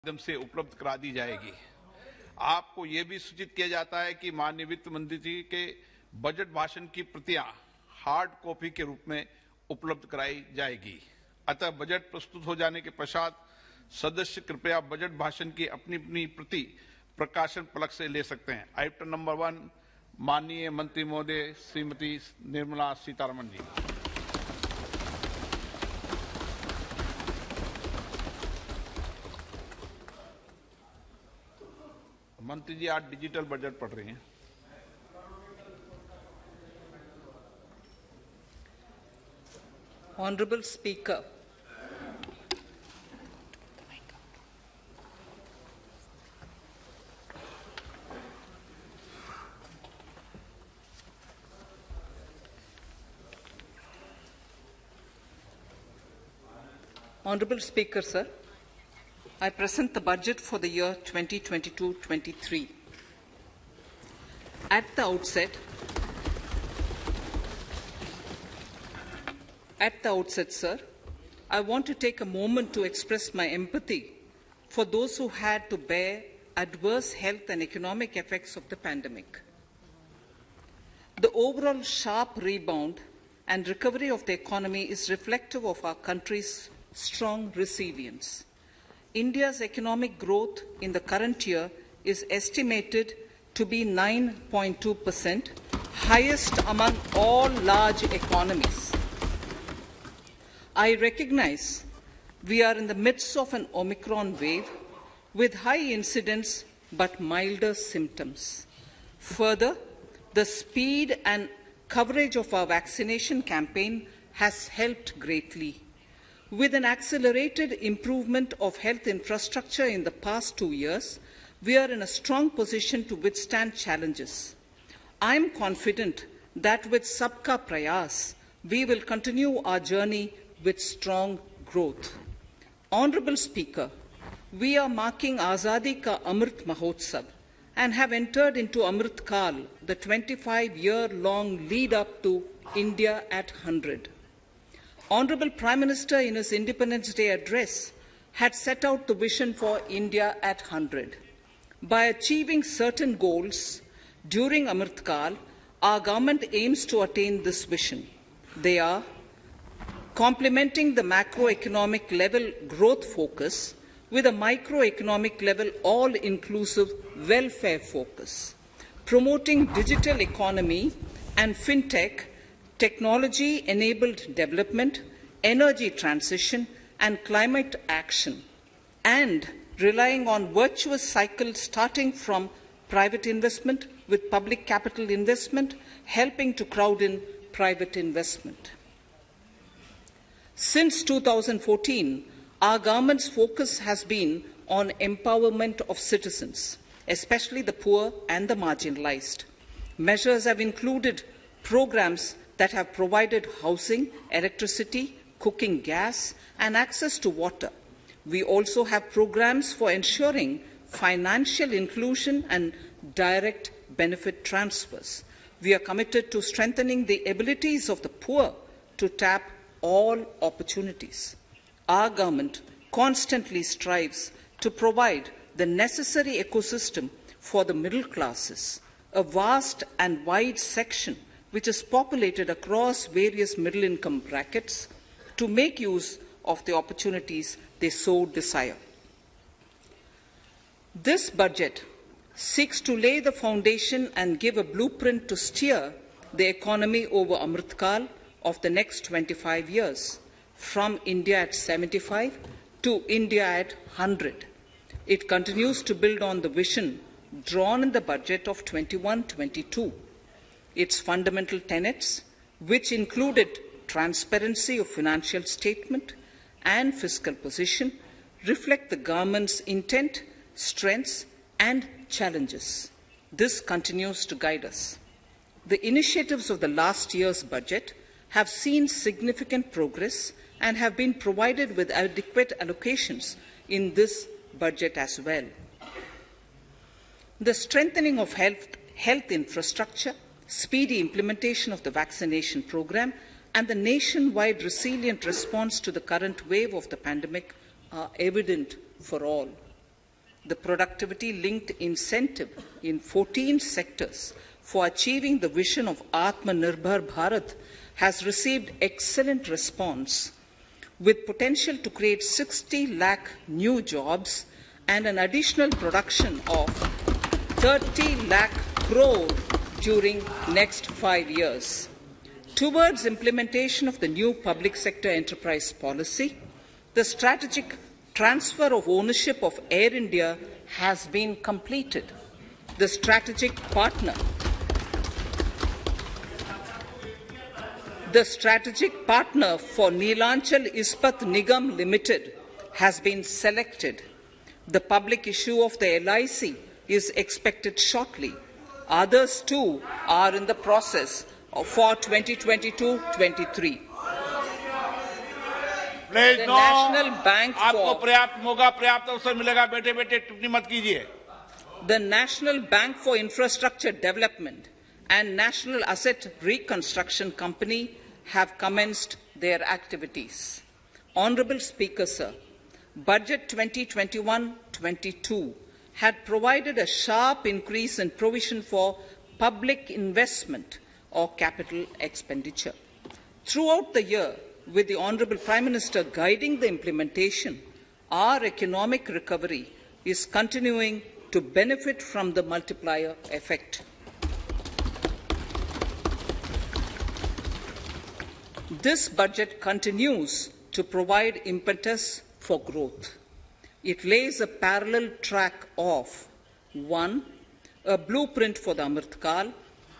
माध्यम से उपलब्ध करा दी जाएगी। आपको ये भी सूचित किया जाता है कि माननीय वित्त मंत्री जी के बजट भाषण की प्रतियां हार्ड कॉपी के रूप में उपलब्ध कराई जाएगी। अतः बजट प्रस्तुत हो जाने के पश्चात सदस्य कृपया बजट भाषण की अपनी अपनी प्रति प्रकाशन फलक से ले सकते हैं। आइटम नंबर 1, माननीय मंत्री महोदय श्रीमती निर्मला सीतारमण जी। मंत्री जी आज डिजिटल बजट पढ़ रही हैं। Honorable Speaker, Honorable Speaker, sir, I present the budget for the year 2022-23. At the outset, sir, I want to take a moment to express my empathy for those who had to bear adverse health and economic effects of the pandemic. The overall sharp rebound and recovery of the economy is reflective of our country's strong resilience. India's economic growth in the current year is estimated to be 9.2%, highest among all large economies. I recognize we are in the midst of an Omicron wave with high incidence but milder symptoms. Further, the speed and coverage of our vaccination campaign has helped greatly. With an accelerated improvement of health infrastructure in the past 2 years, we are in a strong position to withstand challenges. I am confident that with Sabka Prayas, we will continue our journey with strong growth. Honorable Speaker, we are marking Azadi Ka Amrit Mahotsav and have entered into Amrit Kal, the 25-year-long lead-up to India at 100. Honorable Prime Minister, in his Independence Day address, had set out the vision for India at 100. By achieving certain goals during Amrit Kal, our government aims to attain this vision. They are complementing the macroeconomic level growth focus with a microeconomic level all-inclusive welfare focus, promoting digital economy and fintech, technology-enabled development, energy transition, and climate action, and relying on virtuous cycle starting from private investment with public capital investment, helping to crowd in private investment. Since 2014, our government's focus has been on empowerment of citizens, especially the poor and the marginalized. Measures have included programs that have provided housing, electricity, cooking gas, and access to water. We also have programs for ensuring financial inclusion and direct benefit transfers. We are committed to strengthening the abilities of the poor to tap all opportunities. Our government constantly strives to provide the necessary ecosystem for the middle classes, a vast and wide section which is populated across various middle-income brackets, to make use of the opportunities they so desire. This budget seeks to lay the foundation and give a blueprint to steer the economy over Amrit Kal of the next 25 years, from India at 75 to India at 100. It continues to build on the vision drawn in the budget of 21-22. Its fundamental tenets, which included transparency of financial statement and fiscal position, reflect the government's intent, strengths, and challenges. This continues to guide us. The initiatives of the last year's budget have seen significant progress and have been provided with adequate allocations in this budget as well. The strengthening of health infrastructure, speedy implementation of the vaccination program, and the nationwide resilient response to the current wave of the pandemic are evident for all. the productivity-linked incentive in 14 sectors for achieving the vision of Atmanirbhar Bharat has received excellent response, with potential to create 60 lakh new jobs and an additional production of 30 lakh crore during next 5 years. Towards implementation of the new public sector enterprise policy, the strategic transfer of ownership of Air India has been completed. The strategic partner for Neelanchal Ispat Nigam Limited has been selected. The public issue of the LIC is expected shortly. Others too are in the process for 2022-23. The National Bank आपको पर्याप्त मौका पर्याप्त अवसर मिलेगा, बेटे बेटे टिप्पणी मत कीजिए. The National Bank for Infrastructure Development and National Asset Reconstruction Company have commenced their activities. Honourable Speaker, Sir, Budget 2021-22 had provided a sharp increase in provision for public investment or capital expenditure. Throughout the year, with the Honourable Prime Minister guiding the implementation, our economic recovery is continuing to benefit from the multiplier effect. This budget continues to provide impetus for growth. It lays a parallel track of 1. A blueprint for the Amrit Kal,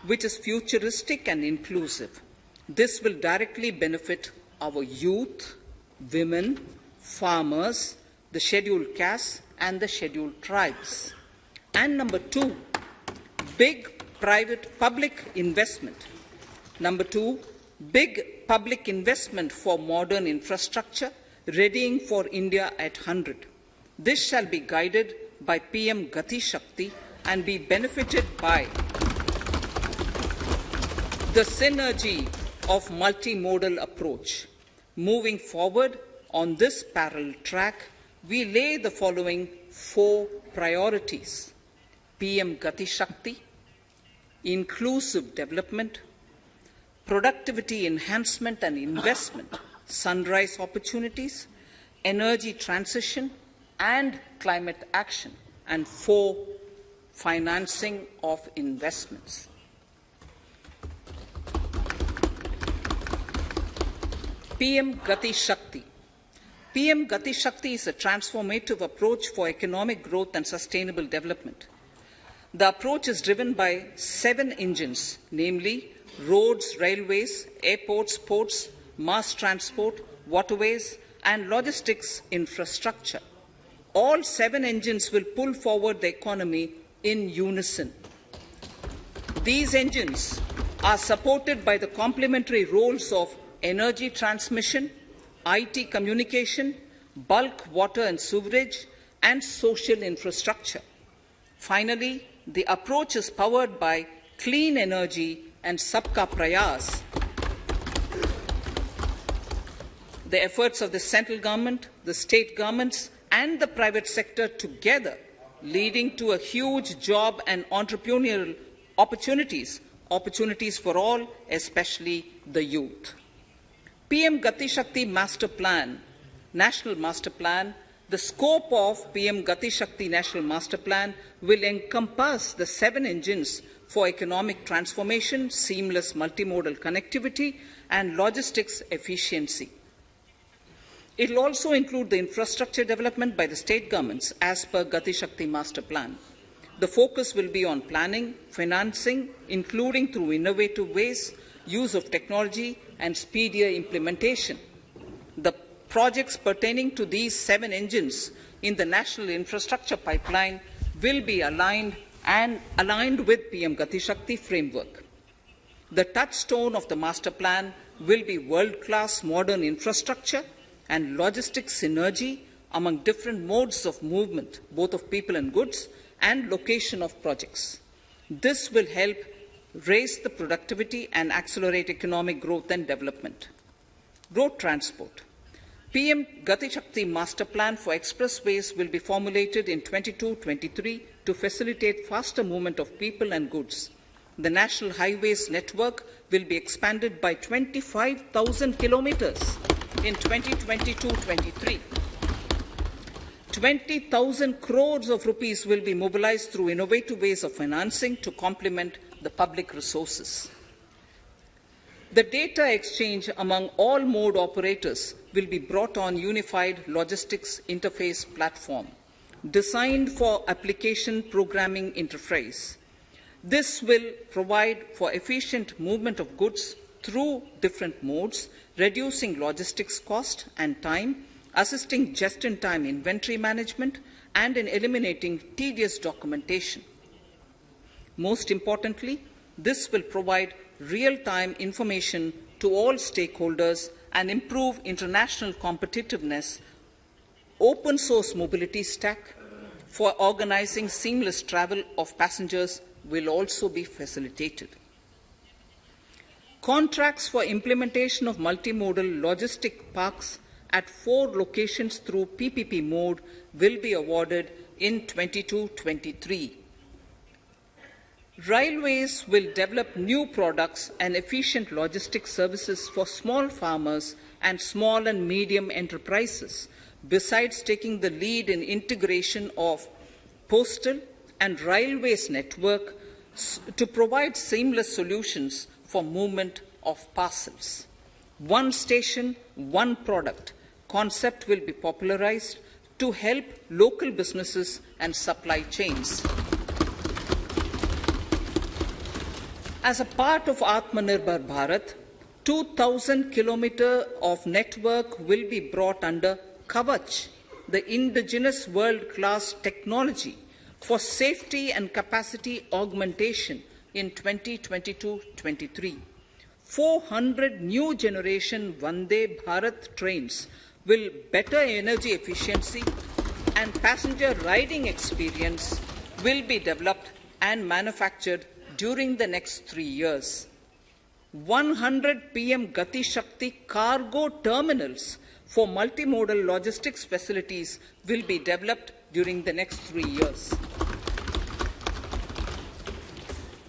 which is futuristic and inclusive. This will directly benefit our youth, women, farmers, the scheduled castes and the scheduled tribes. And number 2, big public investment. Number 2, big public investment for modern infrastructure, readying for India at 100. This shall be guided by PM Gati Shakti and be benefited by the synergy of multimodal approach. Moving forward on this parallel track, we lay the following 4 priorities: PM Gati Shakti, inclusive development, productivity enhancement and investment, sunrise opportunities, energy transition and climate action, and 4, financing of investments. PM Gati Shakti. PM Gati Shakti is a transformative approach for economic growth and sustainable development. The approach is driven by 7 engines, namely roads, railways, airports, ports, mass transport, waterways, and logistics infrastructure. All 7 engines will pull forward the economy in unison. These engines are supported by the complementary roles of energy transmission, IT communication, bulk water and sewerage, and social infrastructure. Finally, the approach is powered by clean energy and Sabka Prayas. The efforts of the central government, the state governments, and the private sector together, leading to a huge job and entrepreneurial opportunities for all, especially the youth. PM Gati Shakti Master Plan, National Master Plan, the scope of PM Gati Shakti National Master Plan will encompass the 7 engines for economic transformation, seamless multimodal connectivity, and logistics efficiency. It will also include the infrastructure development by the state governments as per Gati Shakti Master Plan. The focus will be on planning, financing, including through innovative ways, use of technology, and speedier implementation. The projects pertaining to these 7 engines in the national infrastructure pipeline will be aligned with PM Gati Shakti framework. The touchstone of the master plan will be world-class modern infrastructure and logistics synergy among different modes of movement, both of people and goods, and location of projects. This will help raise the productivity and accelerate economic growth and development. Road transport. PM Gati Shakti Master Plan for expressways will be formulated in 22-23 to facilitate faster movement of people and goods. The National Highways network will be expanded by 25,000 kilometers in 2022-23. 20,000 crores of rupees will be mobilized through innovative ways of financing to complement the public resources. The data exchange among all mode operators will be brought on unified logistics interface platform, designed for application programming interface. This will provide for efficient movement of goods through different modes, reducing logistics cost and time, assisting just-in-time inventory management, and in eliminating tedious documentation. Most importantly, this will provide real-time information to all stakeholders and improve international competitiveness. Open source mobility stack for organizing seamless travel of passengers will also be facilitated. Contracts for implementation of multimodal logistic parks at 4 locations through PPP mode will be awarded in 22-23. Railways will develop new products and efficient logistics services for small farmers and small and medium enterprises, besides taking the lead in integration of postal and railways network to provide seamless solutions for movement of parcels. One station, one product concept will be popularized to help local businesses and supply chains. As a part of Atmanirbhar Bharat, 2,000 kilometers of network will be brought under Kavach, the indigenous world-class technology for safety and capacity augmentation in 2022-23. 400 new generation Vande Bharat trains will better energy efficiency and passenger riding experience will be developed and manufactured during the next 3 years. 100 PM Gati Shakti cargo terminals for multimodal logistics facilities will be developed during the next 3 years.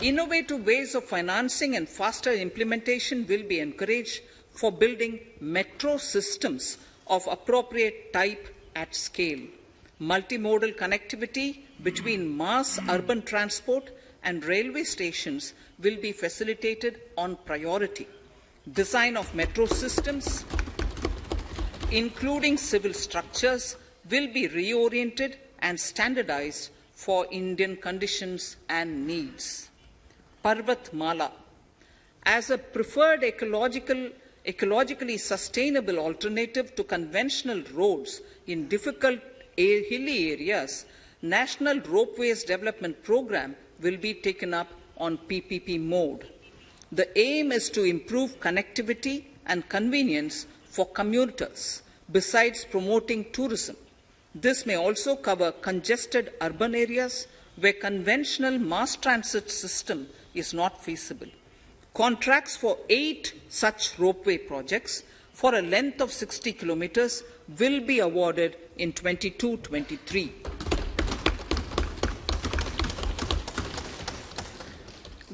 Innovative ways of financing and faster implementation will be encouraged for building metro systems of appropriate type at scale. Multimodal connectivity between mass urban transport and railway stations will be facilitated on priority. Design of metro systems, including civil structures, will be reoriented and standardized for Indian conditions and needs. Parvat Mala, as a preferred ecologically sustainable alternative to conventional roads in difficult hilly areas, National Ropeways Development Program will be taken up on PPP mode. The aim is to improve connectivity and convenience for commuters, besides promoting tourism. This may also cover congested urban areas where conventional mass transit system is not feasible. Contracts for 8 such ropeway projects for a length of 60 kilometers will be awarded in 22-23.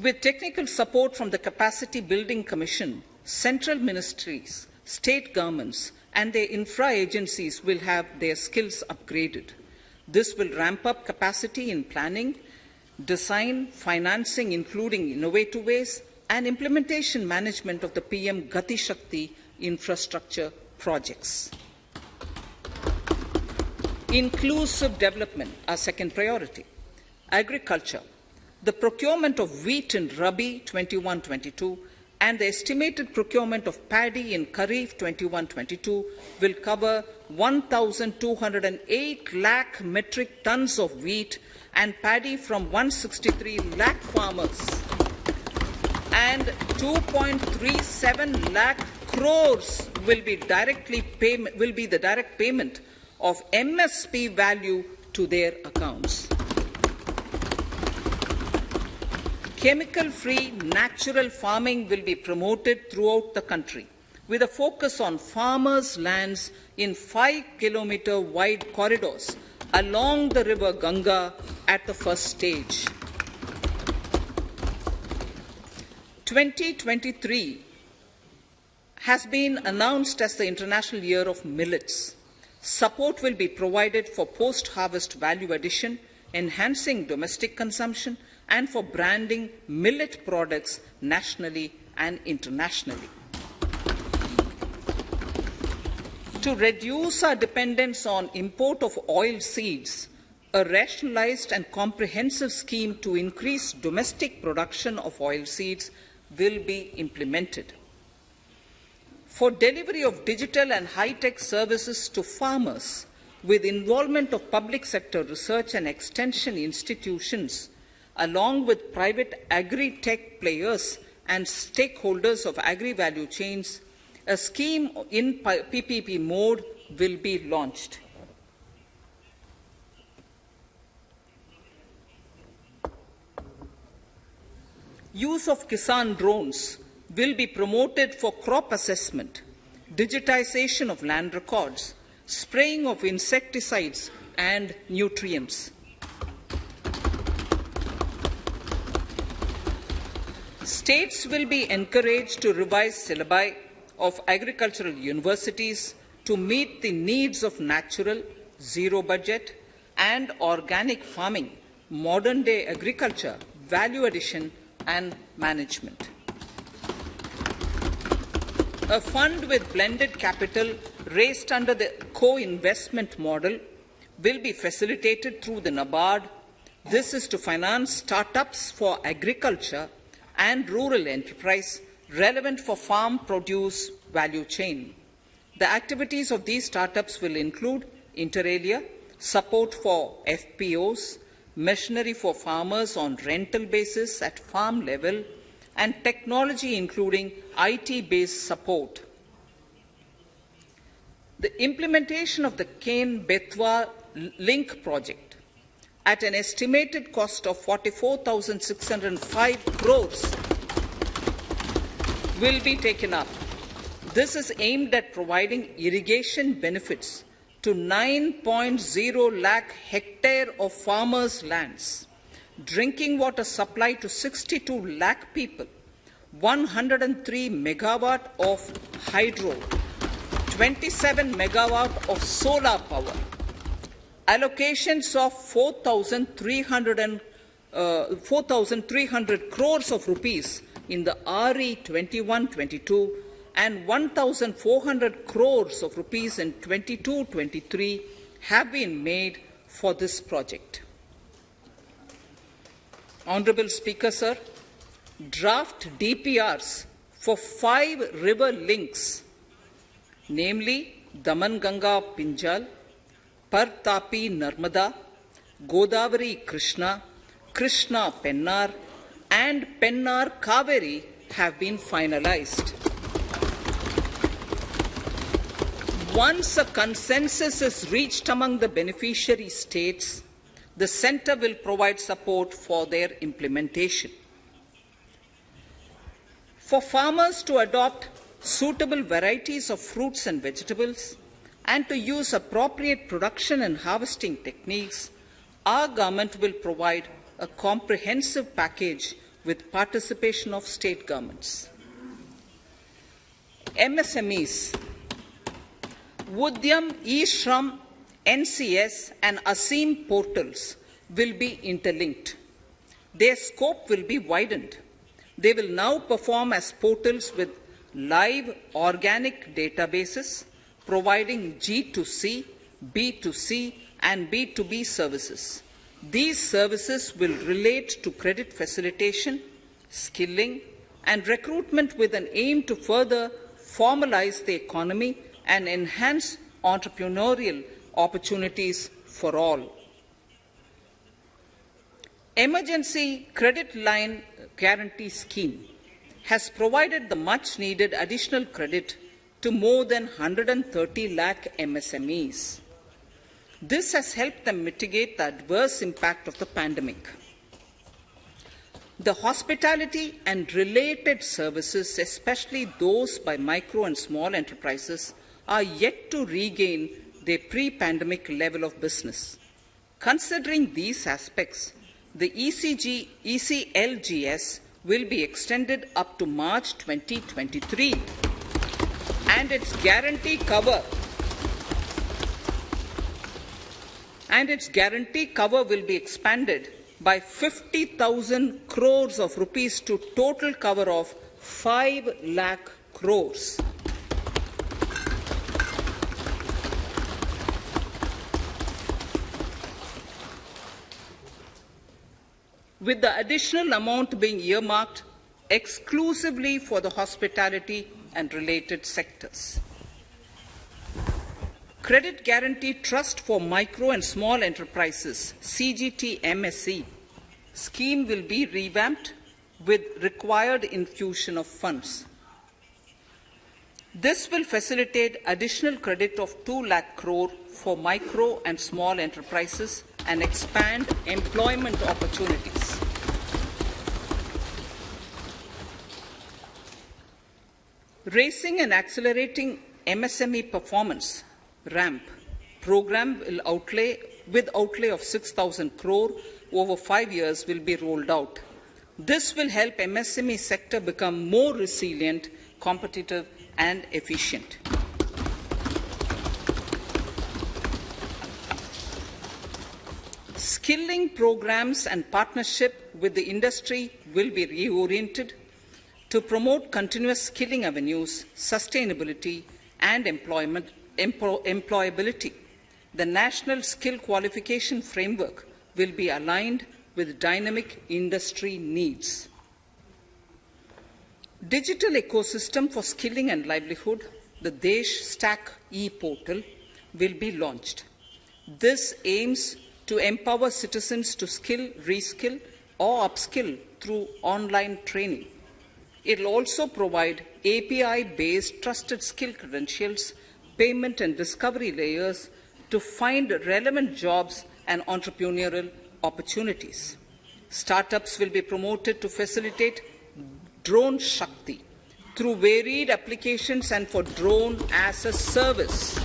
With technical support from the Capacity Building Commission, central ministries, state governments, and their infra agencies will have their skills upgraded. This will ramp up capacity in planning, design, financing, including innovative ways, and implementation management of the PM Gati Shakti infrastructure projects. Inclusive development, our second priority. Agriculture. The procurement of wheat in Rabi 21-22 and the estimated procurement of paddy in Kharif 21-22 will cover 1,208 lakh metric tons of wheat and paddy from 163 lakh farmers, and 2.37 lakh crores will be the direct payment of MSP value to their accounts. Chemical-free natural farming will be promoted throughout the country. with a focus on farmers' lands in 5-kilometer wide corridors along the river Ganga at the first stage. 2023 has been announced as the International Year of Millets. Support will be provided for post-harvest value addition, enhancing domestic consumption, and for branding millet products nationally and internationally. To reduce our dependence on import of oil seeds, a rationalized and comprehensive scheme to increase domestic production of oil seeds will be implemented. For delivery of digital and high-tech services to farmers, with involvement of public sector research and extension institutions, along with private agri-tech players and stakeholders of agri-value chains, a scheme in PPP mode will be launched. Use of Kisan drones will be promoted for crop assessment, digitization of land records, spraying of insecticides and nutrients. States will be encouraged to revise syllabi of agricultural universities to meet the needs of natural, zero budget and organic farming, modern day agriculture, value addition and management. A fund with blended capital raised under the co-investment model will be facilitated through the NABARD. This is to finance startups for agriculture and rural enterprise relevant for farm produce value chain. The activities of these startups will include, inter alia, support for FPOs, machinery for farmers on rental basis at farm level, and technology including IT-based support. The implementation of the Ken-Betwa link project at an estimated cost of 44,605 crores will be taken up. This is aimed at providing irrigation benefits to 9.0 lakh hectare of farmers' lands, drinking water supply to 62 lakh people, 103 megawatt of hydro, 27 megawatt of solar power, allocations of 4,300 crores of rupees in the RE 21-22 and 1,400 crores of rupees in 22-23 have been made for this project. Honourable Speaker, sir, draft DPRs for 5 river links, namely Daman-Ganga Pinjal, Par-Tapi Narmada, Godavari Krishna, Krishna Pennar, and Pennar Kaveri have been finalized. Once a consensus is reached among the beneficiary states, the Centre will provide support for their implementation. For farmers to adopt suitable varieties of fruits and vegetables and to use appropriate production and harvesting techniques, our government will provide a comprehensive package with participation of state governments. MSMEs, Udyam, eShram, NCS and Asim portals will be interlinked. Their scope will be widened. They will now perform as portals with live organic databases, providing G2C, B2C and B2B services. These services will relate to credit facilitation, skilling and recruitment with an aim to further formalize the economy and enhance entrepreneurial opportunities for all. Emergency Credit Line Guarantee Scheme has provided the much-needed additional credit to more than 130 lakh MSMEs. This has helped them mitigate the adverse impact of the pandemic. The hospitality and related services, especially those by micro and small enterprises, are yet to regain their pre-pandemic level of business. Considering these aspects, the ECLGS will be extended up to March 2023, and its guarantee cover will be expanded by 50,000 crores of rupees to total cover of 5 lakh crores. With the additional amount being earmarked exclusively for the hospitality and related sectors. Credit Guarantee Trust for Micro and Small Enterprises, CGT-MSE, scheme will be revamped with required infusion of funds. This will facilitate additional credit of 2 lakh crore for micro and small enterprises and expand employment opportunities. Raising and accelerating MSME performance RAMP program will outlay of 6,000 crore over 5 years will be rolled out. This will help MSME sector become more resilient, competitive and efficient. Skilling programs and partnership with the industry will be reoriented to promote continuous skilling avenues, sustainability and employability. The National Skill Qualification Framework will be aligned with dynamic industry needs. Digital ecosystem for skilling and livelihood, the Desh Stack e-portal, will be launched. This aims to empower citizens to skill, reskill or upskill through online training. It will also provide API-based trusted skill credentials, payment and discovery layers to find relevant jobs and entrepreneurial opportunities. Startups will be promoted to facilitate Drone Shakti through varied applications and for drone as a service.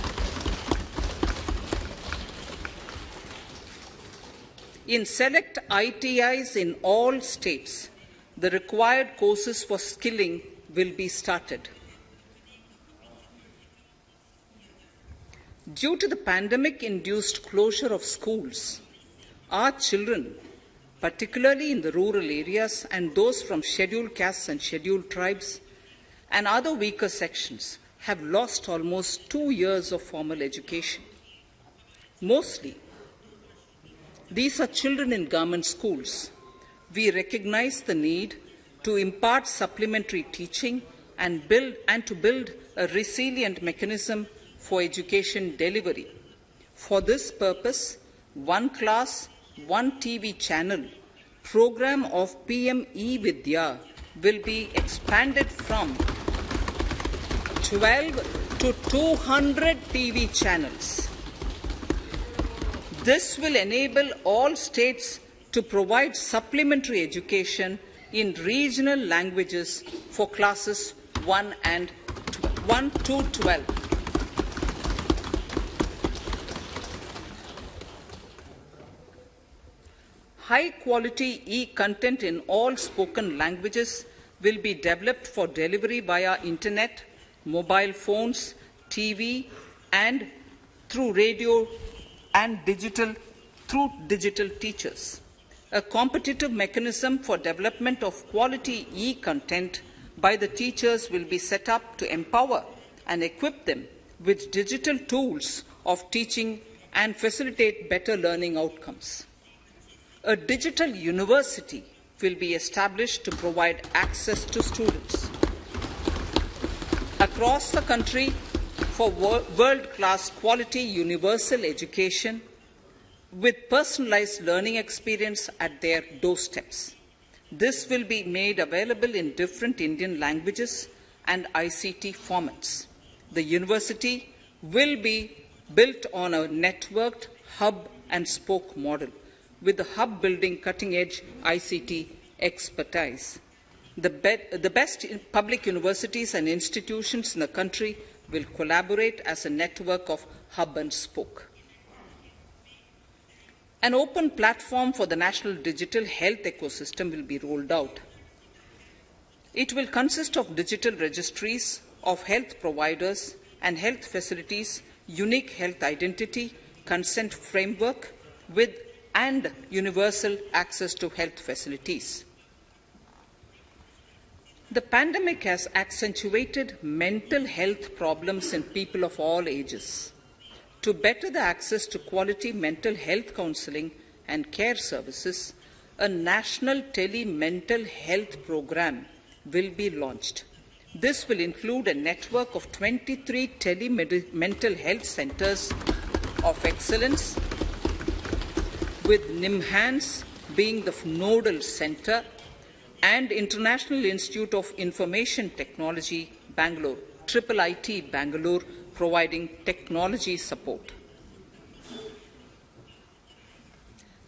In select ITIs in all states, the required courses for skilling will be started. Due to the pandemic-induced closure of schools, our children, particularly in the rural areas and those from scheduled castes and scheduled tribes and other weaker sections, have lost almost 2 years of formal education. Mostly, these are children in government schools. We recognize the need to impart supplementary teaching and to build a resilient mechanism for education delivery. For this purpose, One Class, One TV channel program of PM E-Vidya will be expanded from 12 to 200 TV channels. This will enable all states to provide supplementary education in regional languages for classes 1 to 12. High-quality e-content in all spoken languages will be developed for delivery via internet, mobile phones, TV, and through radio and digital teachers. A competitive mechanism for development of quality e-content by the teachers will be set up to empower and equip them with digital tools of teaching and facilitate better learning outcomes. A digital university will be established to provide access to students across the country for world-class quality universal education with personalized learning experience at their doorsteps. This will be made available in different Indian languages and ICT formats. The university will be built on a networked hub and spoke model, with the hub building cutting-edge ICT expertise. The best public universities and institutions in the country will collaborate as a network of hub and spoke. An open platform for the national digital health ecosystem will be rolled out. It will consist of digital registries of health providers and health facilities, unique health identity, consent framework, and universal access to health facilities. The pandemic has accentuated mental health problems in people of all ages. To better the access to quality mental health counselling and care services, a national tele-mental health program will be launched. This will include a network of 23 tele-mental health centres of excellence, with NIMHANS being the nodal centre, and International Institute of Information Technology, Bangalore, IIIT Bangalore, providing technology support.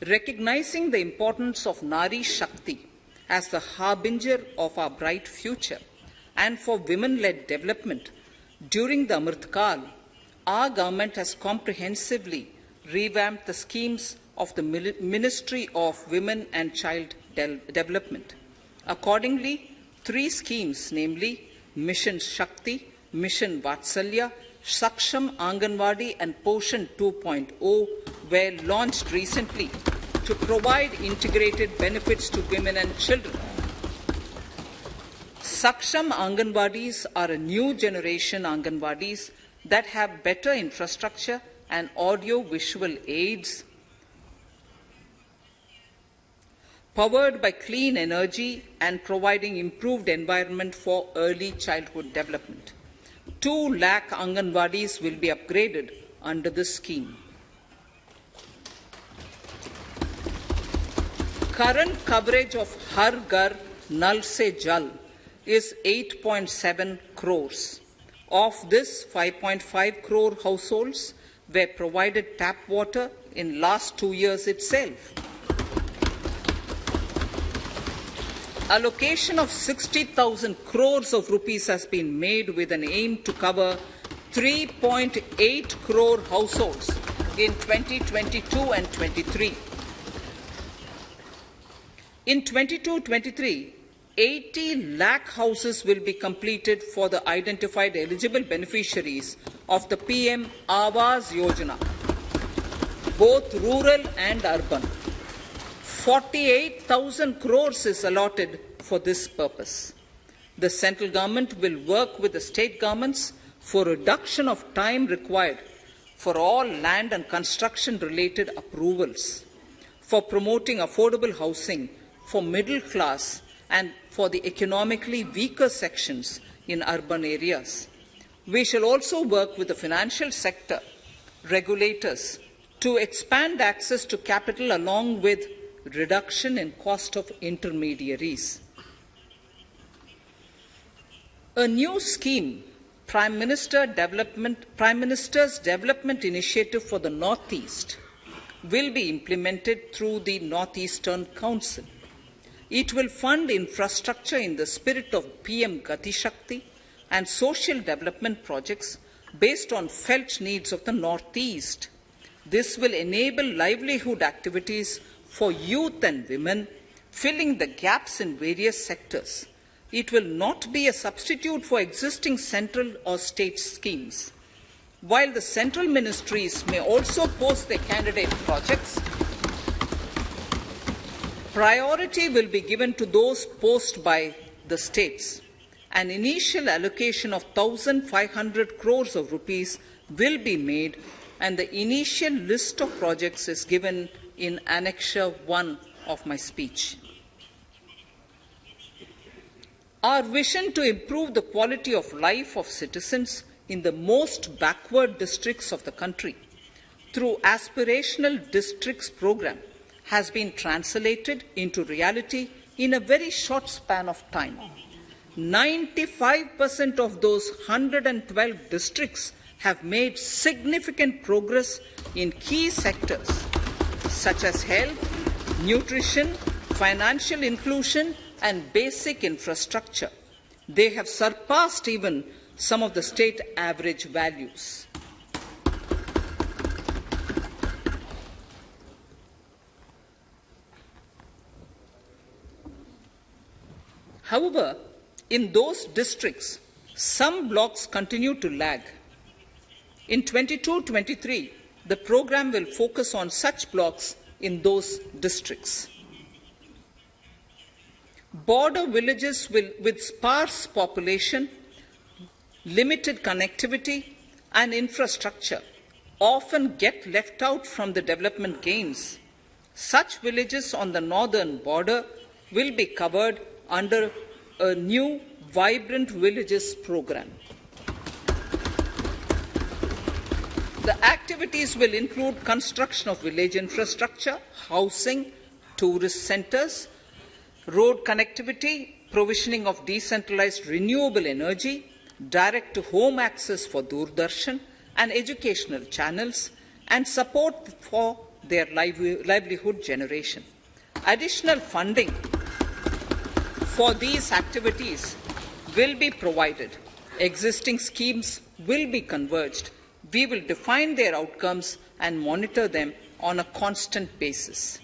Recognizing the importance of Nari Shakti as the harbinger of our bright future and for women-led development, during the Amrit Kal, our government has comprehensively revamped the schemes of the Ministry of Women and Child Development. Accordingly, 3 schemes, namely Mission Shakti, Mission Vatsalya, Saksham Anganwadi and Poshan 2.0 were launched recently to provide integrated benefits to women and children. Saksham Anganwadis are a new generation Anganwadis that have better infrastructure and audio-visual aids, powered by clean energy and providing improved environment for early childhood development. 2 lakh Anganwadis will be upgraded under this scheme. Current coverage of Har Ghar Nal Se Jal is 8.7 crores. Of this, 5.5 crore households were provided tap water in last 2 years itself. Allocation of 60,000 crores of rupees has been made with an aim to cover 3.8 crore households in 2022 and 23. In 22-23, 80 lakh houses will be completed for the identified eligible beneficiaries of the PM Awas Yojana, both rural and urban. 48,000 crores is allotted for this purpose. The central government will work with the state governments for reduction of time required for all land and construction-related approvals, for promoting affordable housing for middle class and for the economically weaker sections in urban areas. We shall also work with the financial sector regulators to expand access to capital along with reduction in cost of intermediaries. A new scheme, Prime Minister's Development Initiative for the Northeast, will be implemented through the Northeastern Council. It will fund infrastructure in the spirit of PM Gati Shakti and social development projects based on felt needs of the Northeast. This will enable livelihood activities for youth and women, filling the gaps in various sectors. It will not be a substitute for existing central or state schemes. While the central ministries may also post their candidate projects, priority will be given to those posted by the states. An initial allocation of 1,500 crores of rupees will be made, and the initial list of projects is given in Annexure 1 of my speech. Our vision to improve the quality of life of citizens in the most backward districts of the country through Aspirational Districts program has been translated into reality in a very short span of time. 95% of those 112 districts have made significant progress in key sectors such as health, nutrition, financial inclusion and basic infrastructure. They have surpassed even some of the state average values. However, in those districts, some blocks continue to lag. In 22-23, the program will focus on such blocks in those districts. Border villages with sparse population, limited connectivity and infrastructure often get left out from the development gains. Such villages on the northern border will be covered under a new Vibrant Villages program. The activities will include construction of village infrastructure, housing, tourist centers, road connectivity, provisioning of decentralized renewable energy, direct-to-home access for Doordarshan and educational channels, and support for their livelihood generation. Additional funding for these activities will be provided. Existing schemes will be converged. We will define their outcomes and monitor them on a constant basis.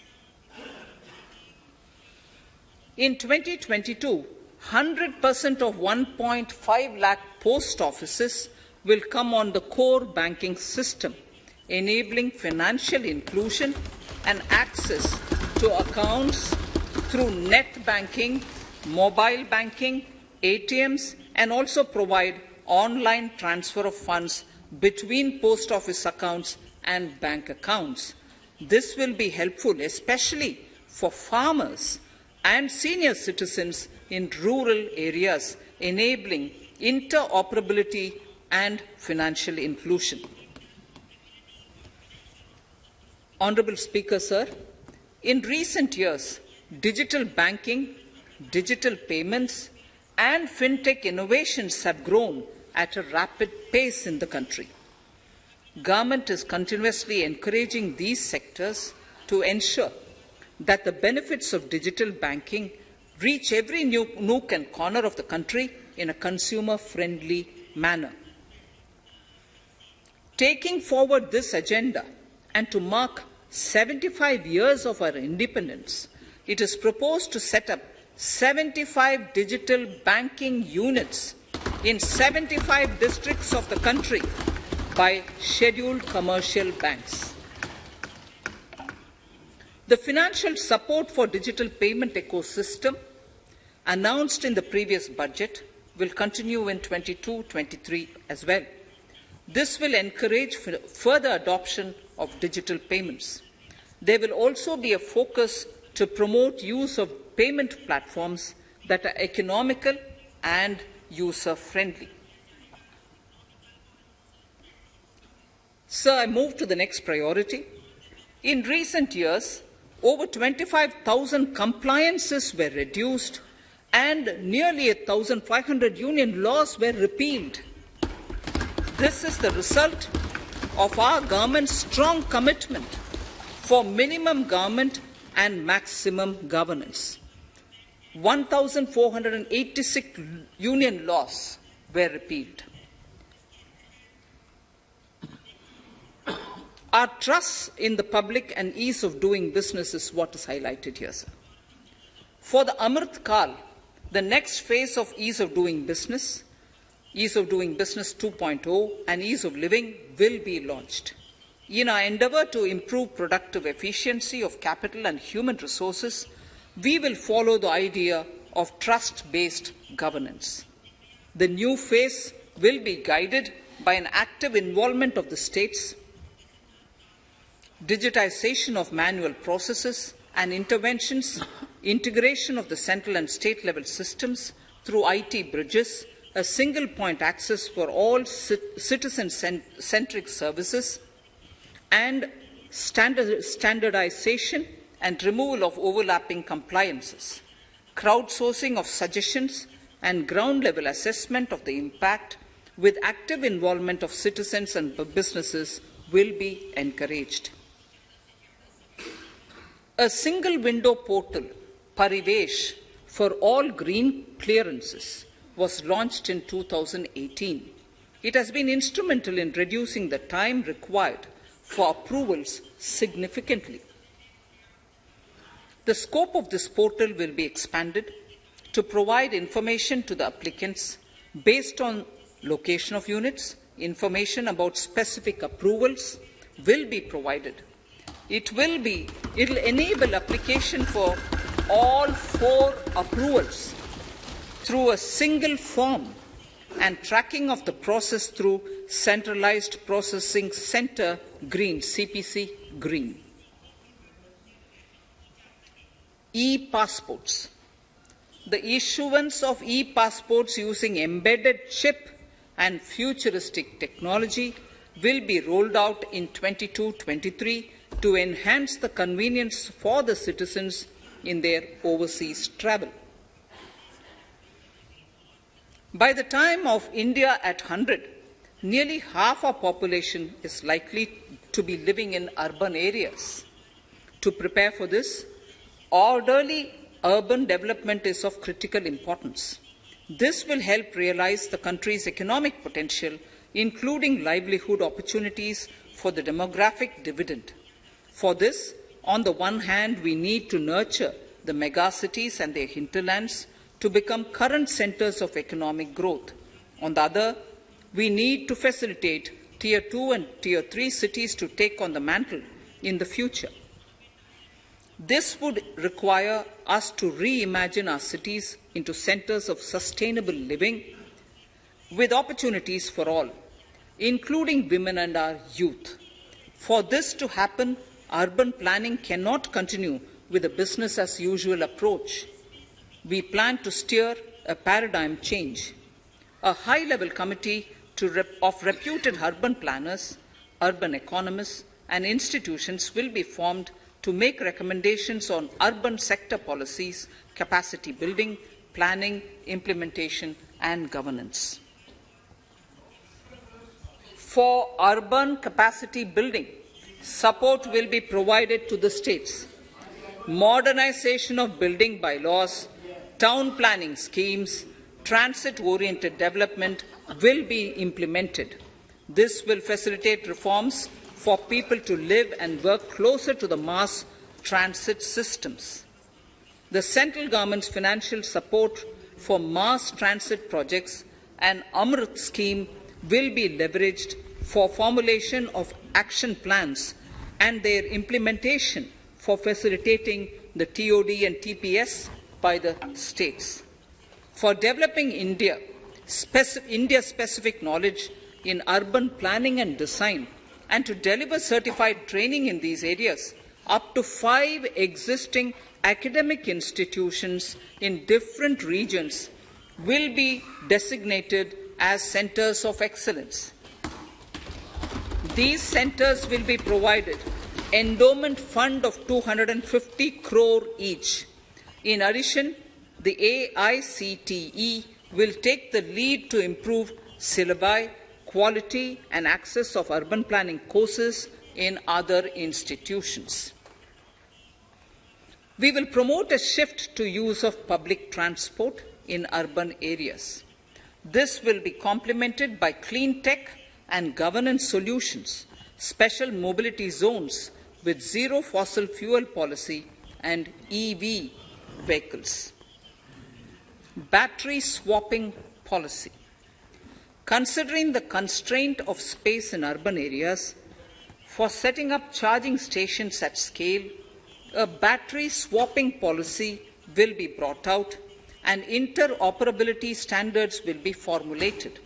In 2022, 100% of 1.5 lakh post offices will come on the core banking system, enabling financial inclusion and access to accounts through net banking, mobile banking, ATMs, and also provide online transfer of funds between post office accounts and bank accounts. This will be helpful, especially for farmers and senior citizens in rural areas, enabling interoperability and financial inclusion. Honourable Speaker, sir, in recent years, digital banking, digital payments, and fintech innovations have grown at a rapid pace in the country. Government is continuously encouraging these sectors to ensure that the benefits of digital banking reach every nook and corner of the country in a consumer-friendly manner. Taking forward this agenda and to mark 75 years of our independence, it is proposed to set up 75 digital banking units in 75 districts of the country by scheduled commercial banks. The financial support for digital payment ecosystem announced in the previous budget will continue in 22-23 as well. This will encourage further adoption of digital payments. There will also be a focus to promote use of payment platforms that are economical and user-friendly. Sir, I move to the next priority. In recent years, over 25,000 compliances were reduced and nearly 1,500 union laws were repealed. This is the result of our government's strong commitment for minimum government and maximum governance. 1,486 union laws were repealed. Our trust in the public and ease of doing business is what is highlighted here, sir. For the Amrit Kal, the next phase of ease of doing business 2.0 and ease of living will be launched. In our endeavour to improve productive efficiency of capital and human resources, we will follow the idea of trust-based governance. The new phase will be guided by an active involvement of the states, digitization of manual processes and interventions, integration of the central and state level systems through IT bridges, a single point access for all citizen-centric services, and standardization and removal of overlapping compliances. Crowdsourcing of suggestions and ground-level assessment of the impact with active involvement of citizens and businesses will be encouraged. A single window portal Parivesh for all green clearances was launched in 2018. It has been instrumental in reducing the time required for approvals significantly. The scope of this portal will be expanded to provide information to the applicants based on location of units. Information about specific approvals will be provided. It will enable application for all 4 approvals through a single form and tracking of the process through Centralized Processing Center Green, CPC Green. E-passports. The issuance of e-passports using embedded chip and futuristic technology will be rolled out in 22-23 to enhance the convenience for the citizens in their overseas travel. By the time of India at 100, nearly half our population is likely to be living in urban areas. To prepare for this, orderly urban development is of critical importance. This will help realize the country's economic potential, including livelihood opportunities for the demographic dividend. For this, on the one hand, we need to nurture the megacities and their hinterlands to become current centers of economic growth. On the other, we need to facilitate Tier 2 and Tier 3 cities to take on the mantle in the future. This would require us to reimagine our cities into centers of sustainable living with opportunities for all, including women and our youth. For this to happen, urban planning cannot continue with a business-as-usual approach. We plan to steer a paradigm change. A high-level committee of reputed urban planners, urban economists, and institutions will be formed to make recommendations on urban sector policies, capacity building, planning, implementation, and governance. For urban capacity building, support will be provided to the states. Modernization of building bylaws, town planning schemes, transit-oriented development will be implemented. This will facilitate reforms for people to live and work closer to the mass transit systems. The central government's financial support for mass transit projects and Amrit scheme will be leveraged for formulation of action plans and their implementation for facilitating the TOD and TPS by the states. For developing India-specific knowledge in urban planning and design, and to deliver certified training in these areas, up to 5 existing academic institutions in different regions will be designated as centers of excellence. These centers will be provided endowment fund of 250 crore each. In addition, the AICTE will take the lead to improve syllabi, quality and access of urban planning courses in other institutions. We will promote a shift to use of public transport in urban areas. This will be complemented by clean tech and governance solutions, special mobility zones with zero fossil fuel policy and EV vehicles. Battery swapping policy. Considering the constraint of space in urban areas, for setting up charging stations at scale, a battery swapping policy will be brought out and interoperability standards will be formulated.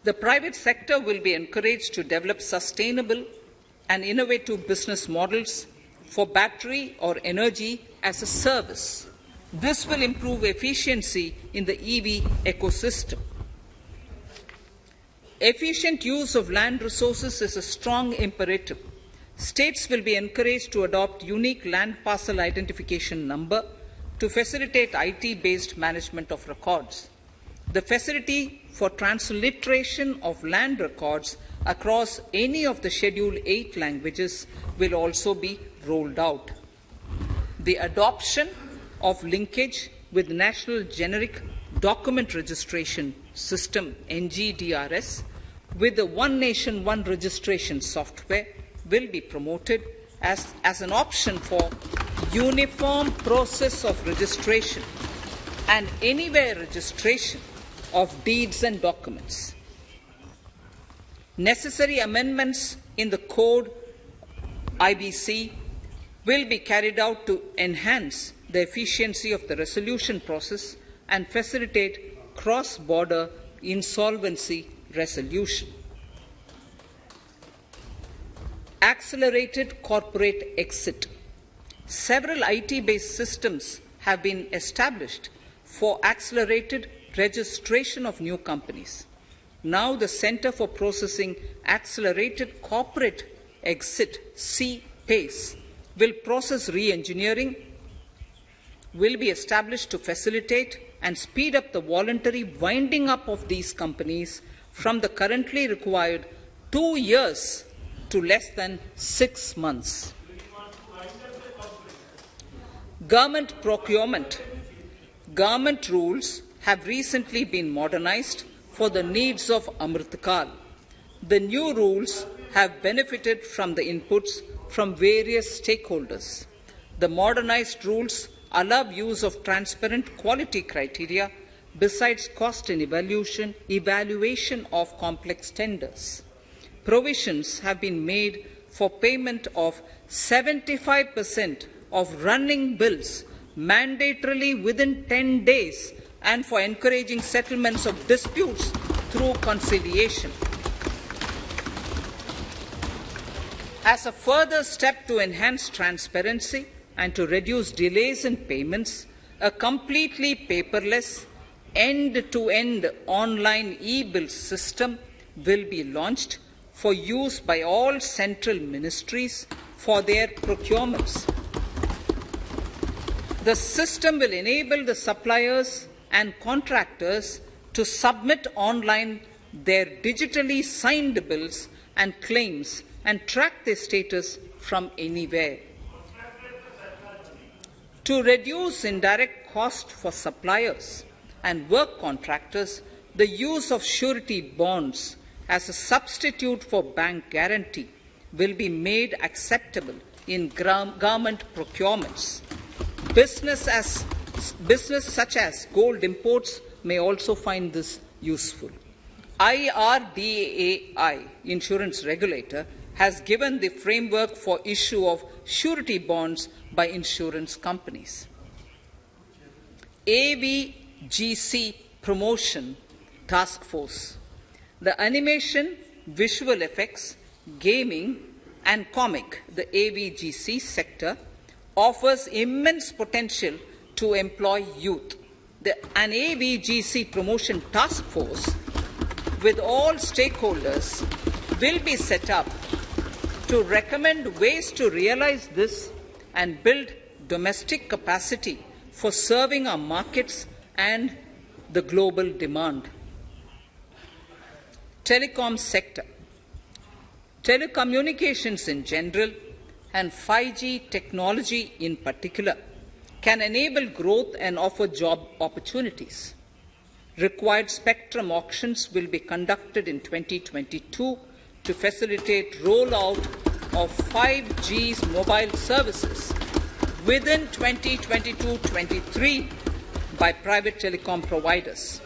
The private sector will be encouraged to develop sustainable and innovative business models for battery or energy as a service. This will improve efficiency in the EV ecosystem. Efficient use of land resources is a strong imperative. States will be encouraged to adopt unique land parcel identification number to facilitate IT-based management of records. The facility for transliteration of land records across any of the Schedule 8 languages will also be rolled out. The adoption of linkage with National Generic Document Registration System, NGDRS, with the One Nation, One Registration software will be promoted as an option for uniform process of registration and anywhere registration of deeds and documents. Necessary amendments in the code IBC will be carried out to enhance the efficiency of the resolution process and facilitate cross-border insolvency resolution. Accelerated corporate exit. Several IT-based systems have been established for accelerated registration of new companies. Now the Center for Processing Accelerated Corporate Exit, CPACE, will process re-engineering, will be established to facilitate and speed up the voluntary winding up of these companies from the currently required 2 years to less than 6 months. Government procurement. Government rules have recently been modernized for the needs of Amritkal. The new rules have benefited from the inputs from various stakeholders. The modernized rules allow use of transparent quality criteria besides cost and evaluation of complex tenders. Provisions have been made for payment of 75% of running bills mandatorily within 10 days and for encouraging settlements of disputes through conciliation. As a further step to enhance transparency and to reduce delays in payments, a completely paperless, end-to-end online e-bill system will be launched for use by all central ministries for their procurements. The system will enable the suppliers and contractors to submit online their digitally signed bills and claims and track their status from anywhere. To reduce indirect cost for suppliers and work contractors, the use of surety bonds as a substitute for bank guarantee will be made acceptable in government procurements. Business such as gold imports may also find this useful. IRDAI, insurance regulator, has given the framework for issue of surety bonds by insurance companies. AVGC Promotion Task Force. The animation, visual effects, gaming and comic, the AVGC sector, offers immense potential to employ youth. An AVGC Promotion Task Force with all stakeholders will be set up to recommend ways to realize this and build domestic capacity for serving our markets and the global demand. Telecom sector. Telecommunications in general and 5G technology in particular can enable growth and offer job opportunities. Required spectrum auctions will be conducted in 2022 to facilitate rollout of 5G's mobile services within 2022-23 by private telecom providers.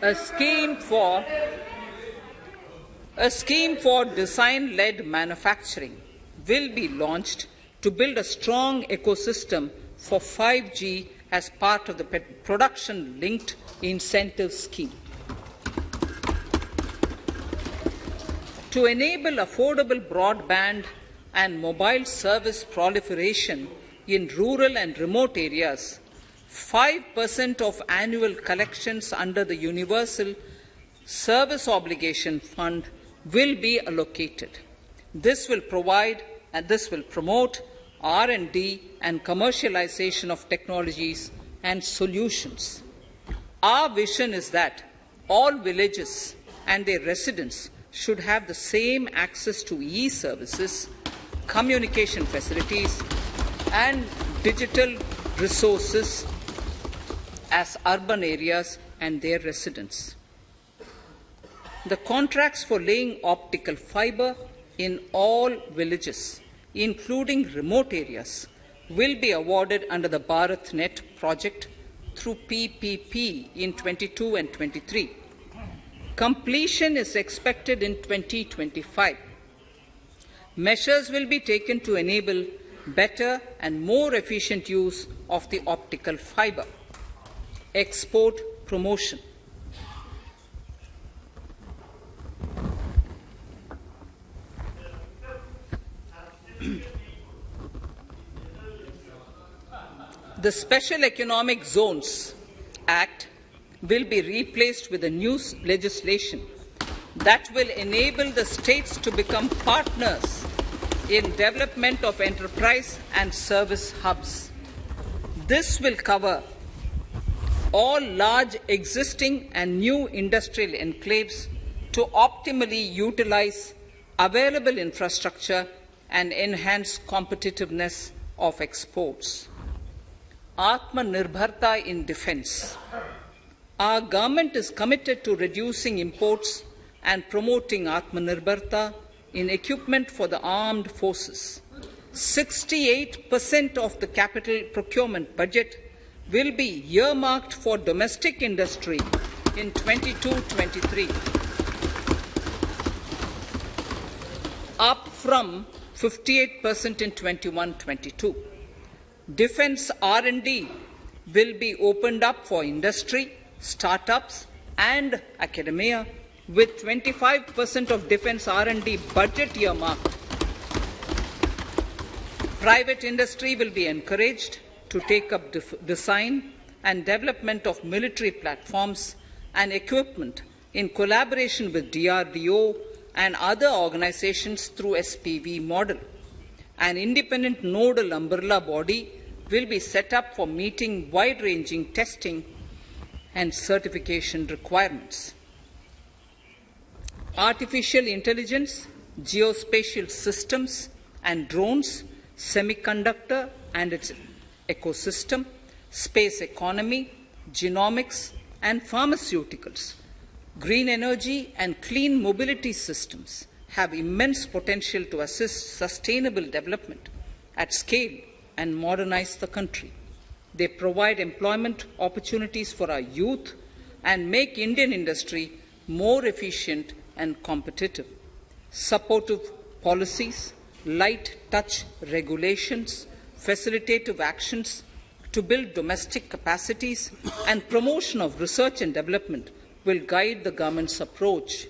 A scheme for design-led manufacturing will be launched to build a strong ecosystem for 5G as part of the production-linked incentive scheme. To enable affordable broadband and mobile service proliferation in rural and remote areas, 5% of annual collections under the Universal Service Obligation Fund will be allocated. This will promote R&D and commercialization of technologies and solutions. Our vision is that all villages and their residents should have the same access to e-services, communication facilities, and digital resources as urban areas and their residents. The contracts for laying optical fiber in all villages, including remote areas, will be awarded under the BharatNet project through PPP in 22 and 23. Completion is expected in 2025. Measures will be taken to enable better and more efficient use of the optical fiber. Export promotion. The Special Economic Zones Act will be replaced with a new legislation that will enable the states to become partners in development of enterprise and service hubs. This will cover all large existing and new industrial enclaves to optimally utilize available infrastructure and enhance competitiveness of exports. Atmanirbharta in defense. Our government is committed to reducing imports and promoting Atmanirbharta in equipment for the armed forces. 68% of the capital procurement budget will be earmarked for domestic industry in 22-23, up from 58% in 21-22. Defense R&D will be opened up for industry, startups, and academia, with 25% of defense R&D budget earmarked. Private industry will be encouraged to take up design and development of military platforms and equipment in collaboration with DRDO and other organizations through SPV model. An independent nodal umbrella body will be set up for meeting wide-ranging testing and certification requirements. Artificial intelligence, geospatial systems and drones, semiconductor and its ecosystem, space economy, genomics and pharmaceuticals, green energy and clean mobility systems have immense potential to assist sustainable development at scale and modernize the country. They provide employment opportunities for our youth and make Indian industry more efficient and competitive. Supportive policies, light touch regulations, facilitative actions to build domestic capacities and promotion of research and development will guide the government's approach.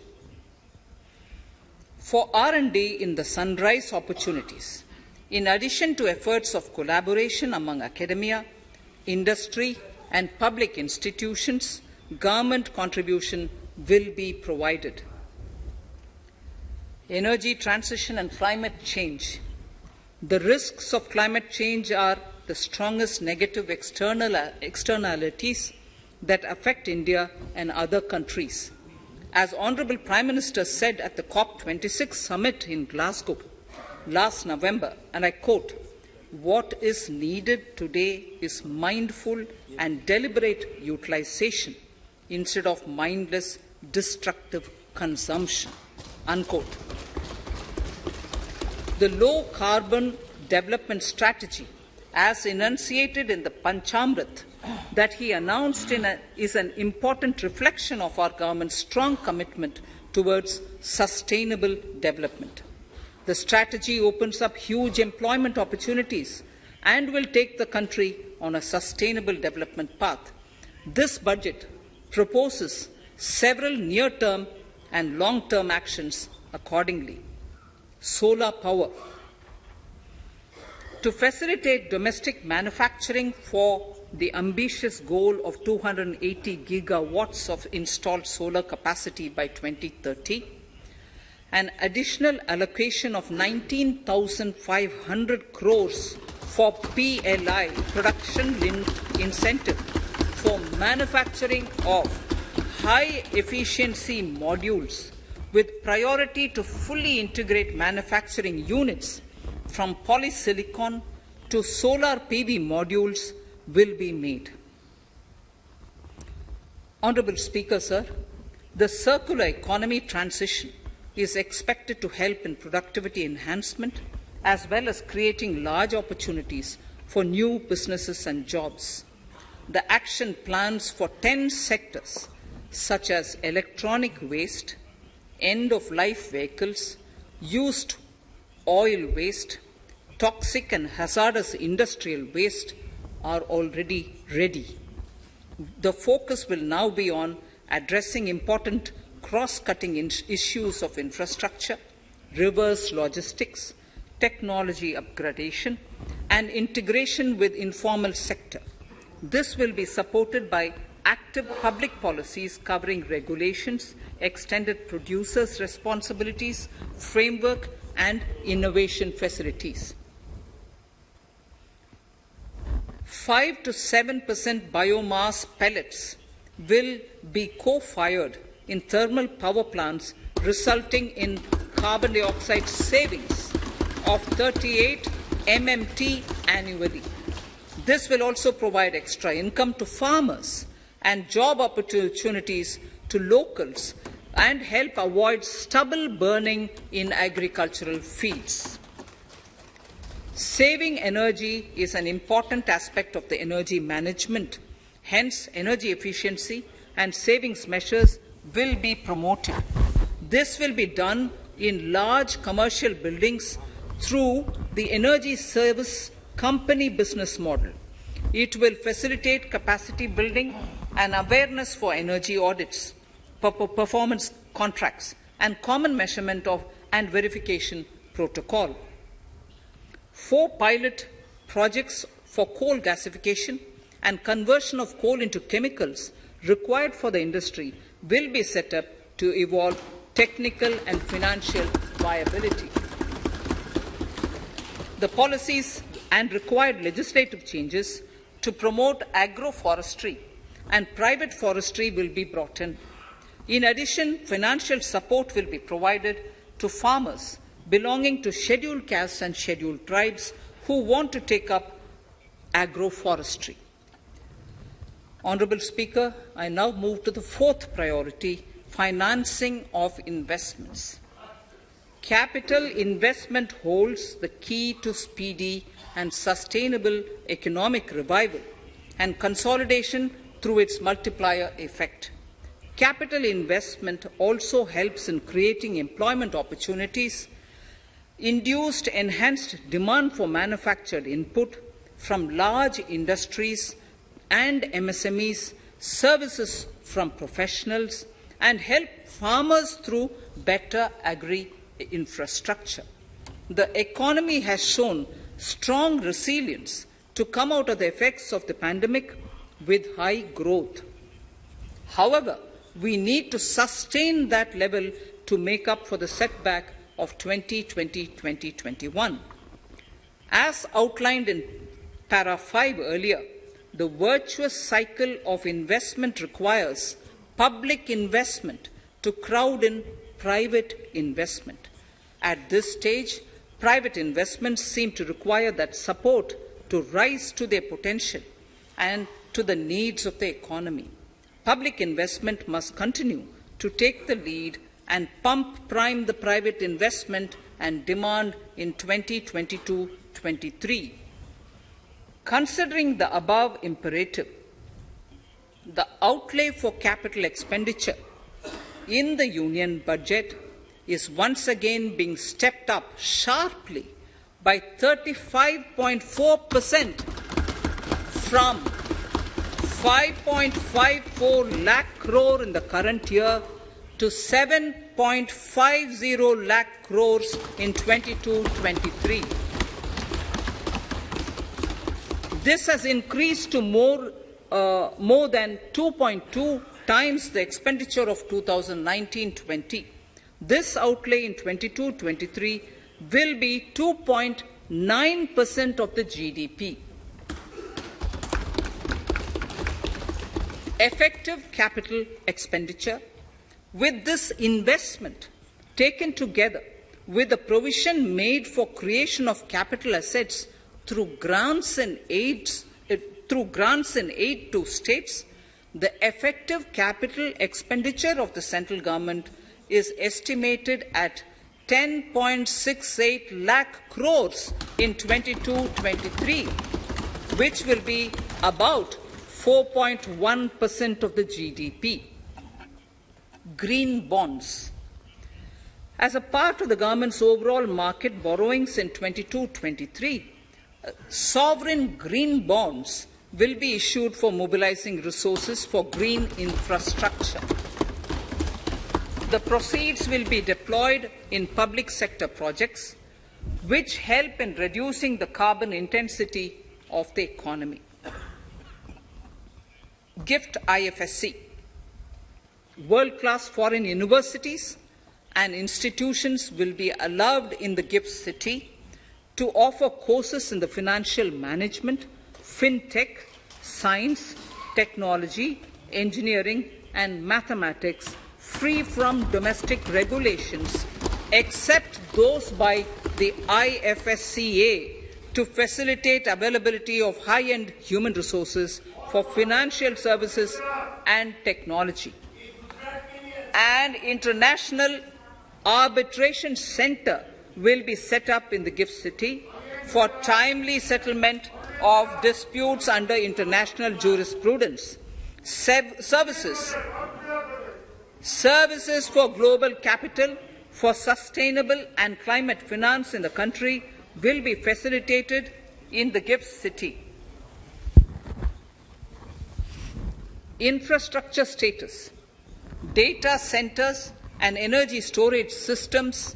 For R&D in the sunrise opportunities, in addition to efforts of collaboration among academia, industry and public institutions, government contribution will be provided. Energy transition and climate change. The risks of climate change are the strongest negative externalities that affect India and other countries. As Honourable Prime Minister said at the COP26 summit in Glasgow last November, and I quote, "What is needed today is mindful and deliberate utilization instead of mindless, destructive consumption," unquote. The low-carbon development strategy, as enunciated in the Panchamrit that he announced is an important reflection of our government's strong commitment towards sustainable development. The strategy opens up huge employment opportunities and will take the country on a sustainable development path. This budget proposes several near-term and long-term actions accordingly. Solar power. To facilitate domestic manufacturing for the ambitious goal of 280 gigawatts of installed solar capacity by 2030, an additional allocation of 19,500 crores for PLI, production-linked incentive, for manufacturing of high-efficiency modules with priority to fully integrate manufacturing units from polysilicon to solar PV modules will be made. Honourable Speaker, sir, the circular economy transition is expected to help in productivity enhancement as well as creating large opportunities for new businesses and jobs. The action plans for 10 sectors such as electronic waste, end-of-life vehicles, used oil waste, toxic and hazardous industrial waste are already ready. The focus will now be on addressing important cross-cutting issues of infrastructure, reverse logistics, technology upgradation, and integration with informal sector. This will be supported by active public policies covering regulations, extended producers' responsibilities, framework, and innovation facilities. 5 to 7% biomass pellets will be co-fired in thermal power plants, resulting in carbon dioxide savings of 38 MMT annually. This will also provide extra income to farmers and job opportunities to locals and help avoid stubble burning in agricultural fields. Saving energy is an important aspect of the energy management. Hence, energy efficiency and savings measures will be promoted. This will be done in large commercial buildings through the energy service company business model. It will facilitate capacity building and awareness for energy audits, performance contracts, and common measurement of and verification protocol. 4 pilot projects for coal gasification and conversion of coal into chemicals required for the industry will be set up to evolve technical and financial viability. The policies and required legislative changes to promote agroforestry and private forestry will be brought in. In addition, financial support will be provided to farmers belonging to scheduled castes and scheduled tribes who want to take up agroforestry. Honourable Speaker, I now move to the 4th priority, financing of investments. Capital investment holds the key to speedy and sustainable economic revival and consolidation through its multiplier effect. Capital investment also helps in creating employment opportunities, induced enhanced demand for manufactured input from large industries and MSMEs, services from professionals, and help farmers through better agri-infrastructure. The economy has shown strong resilience to come out of the effects of the pandemic with high growth. However, we need to sustain that level to make up for the setback of 2020-2021. As outlined in para 5 earlier, the virtuous cycle of investment requires public investment to crowd in private investment. At this stage, private investments seem to require that support to rise to their potential and to the needs of the economy. Public investment must continue to take the lead and prime the private investment and demand in 2022-23. Considering the above imperative, the outlay for capital expenditure in the Union budget is once again being stepped up sharply by 35.4% from 5.54 lakh crore in the current year to 7.50 lakh crores in 22-23. This has increased to more than 2.2 times the expenditure of 2019-20. This outlay in 22-23 will be 2.9% of the GDP. effective capital expenditure. With this investment taken together with the provision made for creation of capital assets through grants and aid to states, the effective capital expenditure of the central government is estimated at 10.68 lakh crores in 22-23, which will be about 4.1% of the GDP. Green bonds. As a part of the government's overall market borrowings in 22-23, sovereign green bonds will be issued for mobilizing resources for green infrastructure. The proceeds will be deployed in public sector projects which help in reducing the carbon intensity of the economy. Gift IFSC. World-class foreign universities and institutions will be allowed in the gift city to offer courses in the financial management, fintech, science, technology, engineering, and mathematics free from domestic regulations, except those by the IFSCA to facilitate availability of high-end human resources for financial services and technology. An international arbitration center will be set up in the gift city for timely settlement of disputes under international jurisprudence. Services for global capital for sustainable and climate finance in the country will be facilitated in the gift city. Infrastructure status. Data centers and energy storage systems,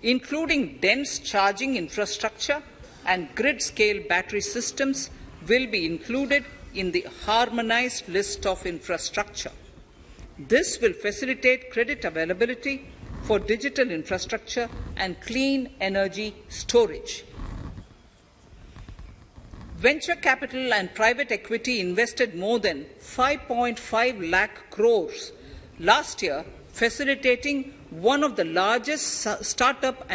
including dense charging infrastructure and grid-scale battery systems, will be included in the harmonized list of infrastructure. This will facilitate credit availability for digital infrastructure and clean energy storage. Venture capital and private equity invested more than 5.5 lakh crores last year, facilitating one of the largest startup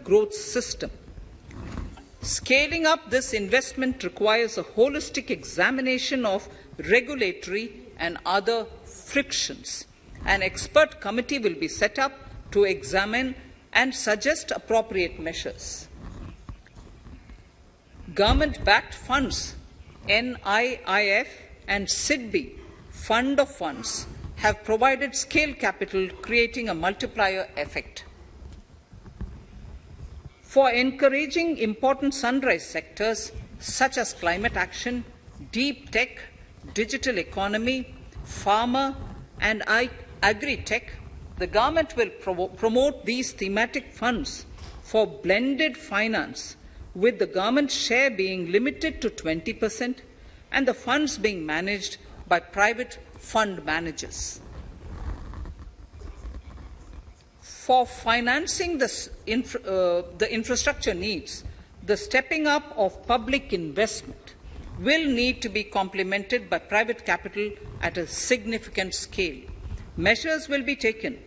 growth system. Scaling up this investment requires a holistic examination of regulatory and other frictions. An expert committee will be set up to examine and suggest appropriate measures. Government-backed funds, NIIF and SIDBI, Fund of Funds, have provided scale capital, creating a multiplier effect. For encouraging important sunrise sectors such as climate action, deep tech, digital economy, pharma, and agri-tech, the government will promote these thematic funds for blended finance, with the government share being limited to 20% and the funds being managed by private fund managers. For financing the infrastructure needs, the stepping up of public investment will need to be complemented by private capital at a significant scale. Measures will be taken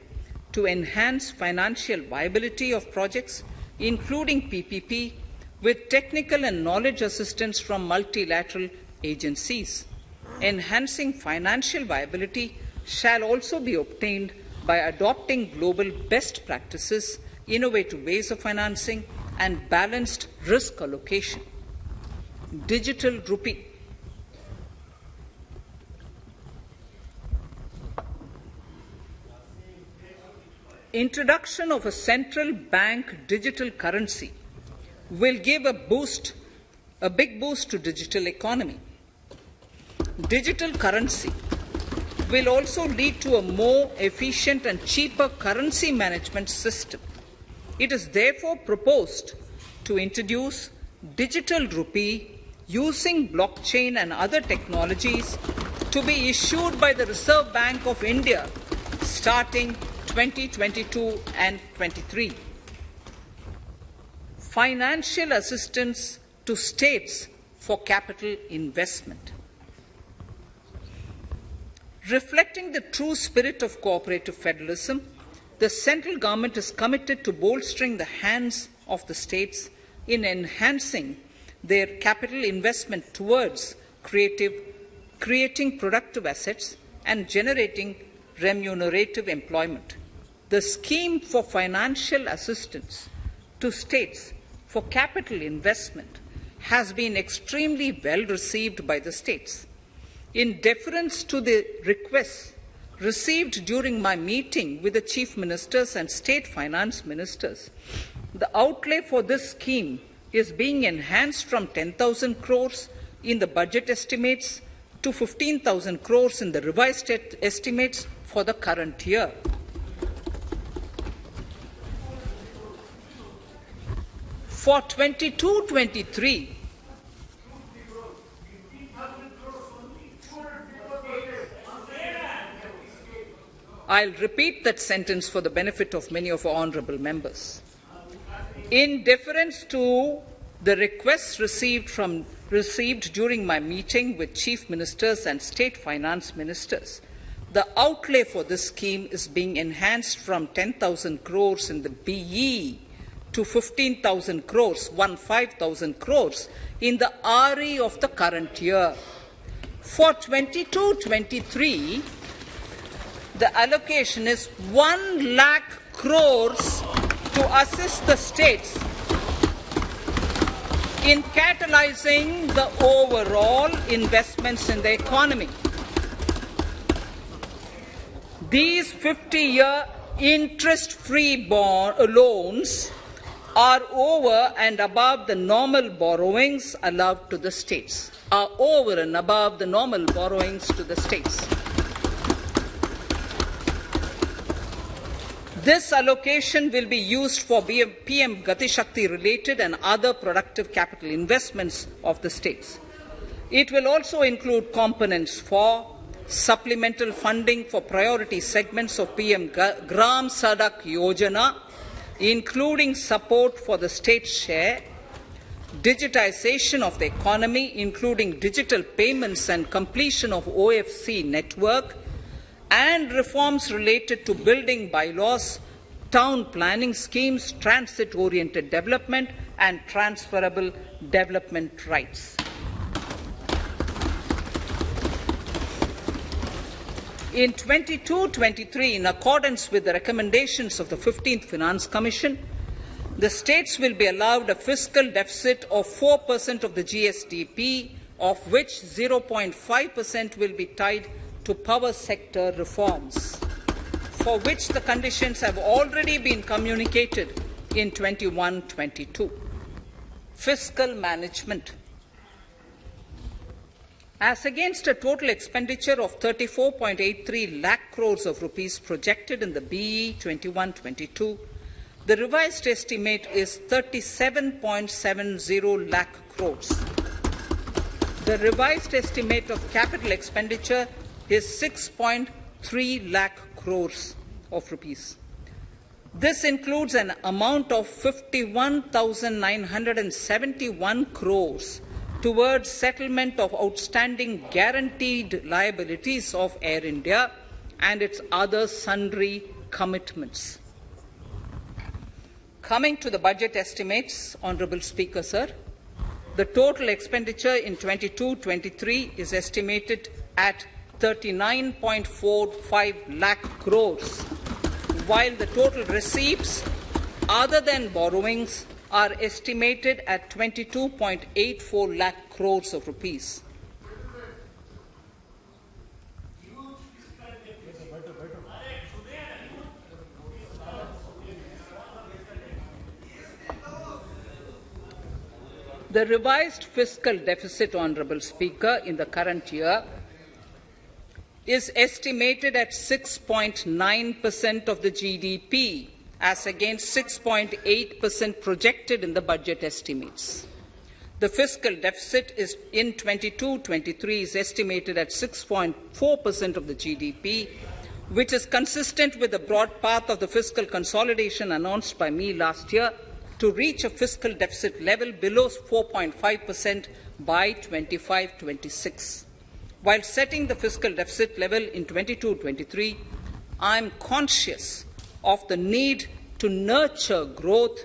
to enhance financial viability of projects, including PPP, with technical and knowledge assistance from multilateral agencies. Enhancing financial viability shall also be obtained by adopting global best practices, innovative ways of financing, and balanced risk allocation. Digital rupee. Introduction of a central bank digital currency will give a big boost to digital economy. Digital currency will also lead to a more efficient and cheaper currency management system. It is therefore proposed to introduce digital rupee using blockchain and other technologies to be issued by the Reserve Bank of India starting 2022 and 23. Financial assistance to states for capital investment. Reflecting the true spirit of cooperative federalism, the central government is committed to bolstering the hands of the states in enhancing their capital investment towards creating productive assets and generating remunerative employment. The scheme for financial assistance to states for capital investment has been extremely well received by the states. In deference to the requests received during my meeting with the chief ministers and state finance ministers, the outlay for this scheme is being enhanced from 10,000 crores in the budget estimates to 15,000 crores in the revised estimates for the current year. For 22-23, I'll repeat that sentence for the benefit of many of our honourable members. In deference to the requests received during my meeting with chief ministers and state finance ministers, the outlay for this scheme is being enhanced from 10,000 crores in the BE to 15,000 crores, 15,000 crores in the RE of the current year. For 22-23, the allocation is 1 lakh crores to assist the states in catalyzing the overall investments in the economy. These 50-year interest-free loans are over and above the normal borrowings allowed to the states, This allocation will be used for PM Gati Shakti related and other productive capital investments of the states. It will also include components for supplemental funding for priority segments of PM Gram Sadak Yojana, including support for the state share, digitization of the economy, including digital payments and completion of OFC network, and reforms related to building bylaws, town planning schemes, transit-oriented development, and transferable development rights. In 22-23, in accordance with the recommendations of the 15th Finance Commission, the states will be allowed a fiscal deficit of 4% of the GSDP, of which 0.5% will be tied to power sector reforms, for which the conditions have already been communicated in 21-22. Fiscal management. As against a total expenditure of 34.83 lakh crores of rupees projected in the BE 21-22, the revised estimate is 37.70 lakh crores. The revised estimate of capital expenditure is 6.3 lakh crores of rupees. This includes an amount of 51,971 crores towards settlement of outstanding guaranteed liabilities of Air India and its other sundry commitments. Coming to the budget estimates, Honourable Speaker, sir, the total expenditure in 22-23 is estimated at 39.45 lakh crores, while the total receipts other than borrowings are estimated at 22.84 lakh crores of rupees. The revised fiscal deficit, Honourable Speaker, in the current year is estimated at 6.9% of the GDP, as against 6.8% projected in the budget estimates. The fiscal deficit is in 22-23 is estimated at 6.4% of the GDP, which is consistent with the broad path of the fiscal consolidation announced by me last year to reach a fiscal deficit level below 4.5% by 25-26. While setting the fiscal deficit level in 22-23, I am conscious of the need to nurture growth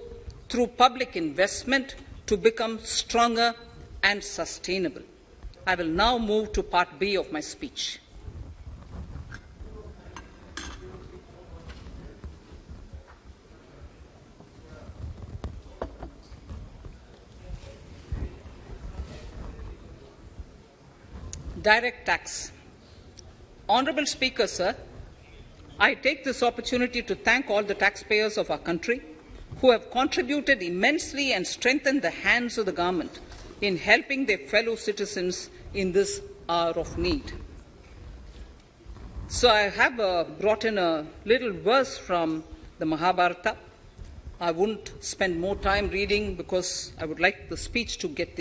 through public investment to become stronger and sustainable. I will now move to Part B of my speech. Direct tax. Honourable Speaker, sir, I take this opportunity to thank all the taxpayers of our country who have contributed immensely and strengthened the hands of the government in helping their fellow citizens in this hour of need. So I have brought in a little verse from the Mahabharata. I won't spend more time reading because I would like the speech to get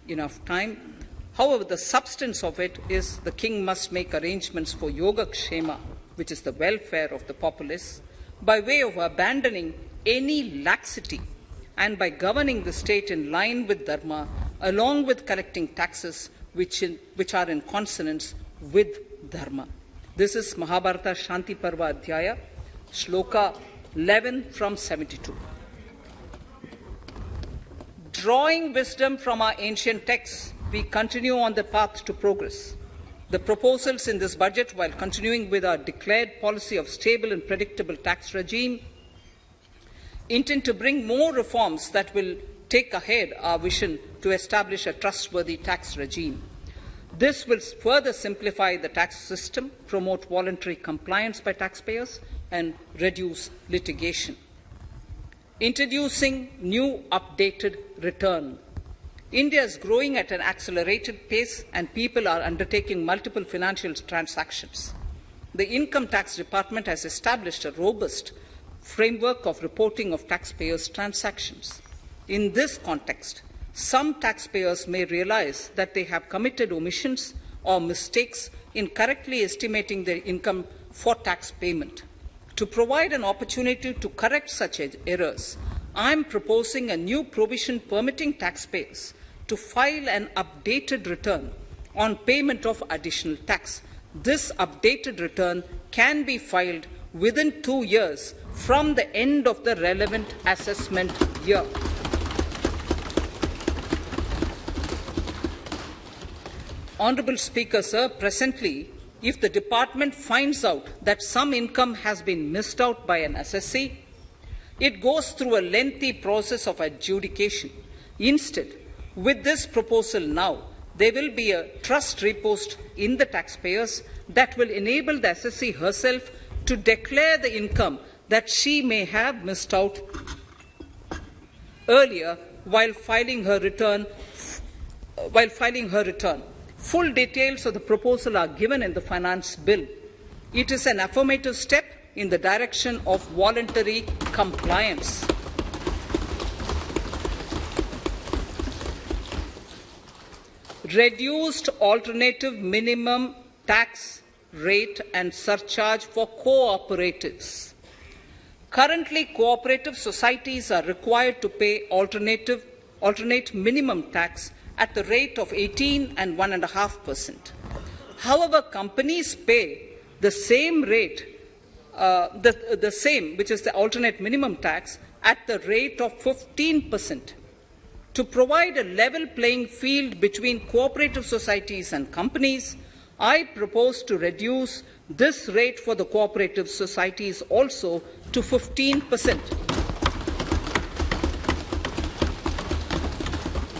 enough time. However, the substance of it is the king must make arrangements for yoga kshema, which is the welfare of the populace, by way of abandoning any laxity and by governing the state in line with dharma, along with collecting taxes which are in consonance with dharma. This is Mahabharata Shanti Parva Adhyaya, Shloka 11 from 72. Drawing wisdom from our ancient texts, we continue on the path to progress. The proposals in this budget, while continuing with our declared policy of stable and predictable tax regime, intend to bring more reforms that will take ahead our vision to establish a trustworthy tax regime. This will further simplify the tax system, promote voluntary compliance by taxpayers, and reduce litigation. Introducing new updated return. India is growing at an accelerated pace and people are undertaking multiple financial transactions. The Income Tax Department has established a robust framework of reporting of taxpayers' transactions. In this context, some taxpayers may realize that they have committed omissions or mistakes in correctly estimating their income for tax payment. To provide an opportunity to correct such errors, I am proposing a new provision permitting taxpayers to file an updated return on payment of additional tax. This updated return can be filed within 2 years from the end of the relevant assessment year. Honourable Speaker, sir, presently, if the department finds out that some income has been missed out by an assessee, it goes through a lengthy process of adjudication. Instead, with this proposal now, there will be a trust repost in the taxpayers that will enable the assessee herself to declare the income that she may have missed out earlier while filing her return. Full details of the proposal are given in the finance bill. It is an affirmative step in the direction of voluntary compliance. Reduced alternative minimum tax rate and surcharge for cooperatives. Currently, cooperative societies are required to pay alternate minimum tax at the rate of 18 and 1.5%. However, companies pay the same rate, the same, which is the alternate minimum tax, at the rate of 15%. To provide a level playing field between cooperative societies and companies, I propose to reduce this rate for the cooperative societies also to 15%.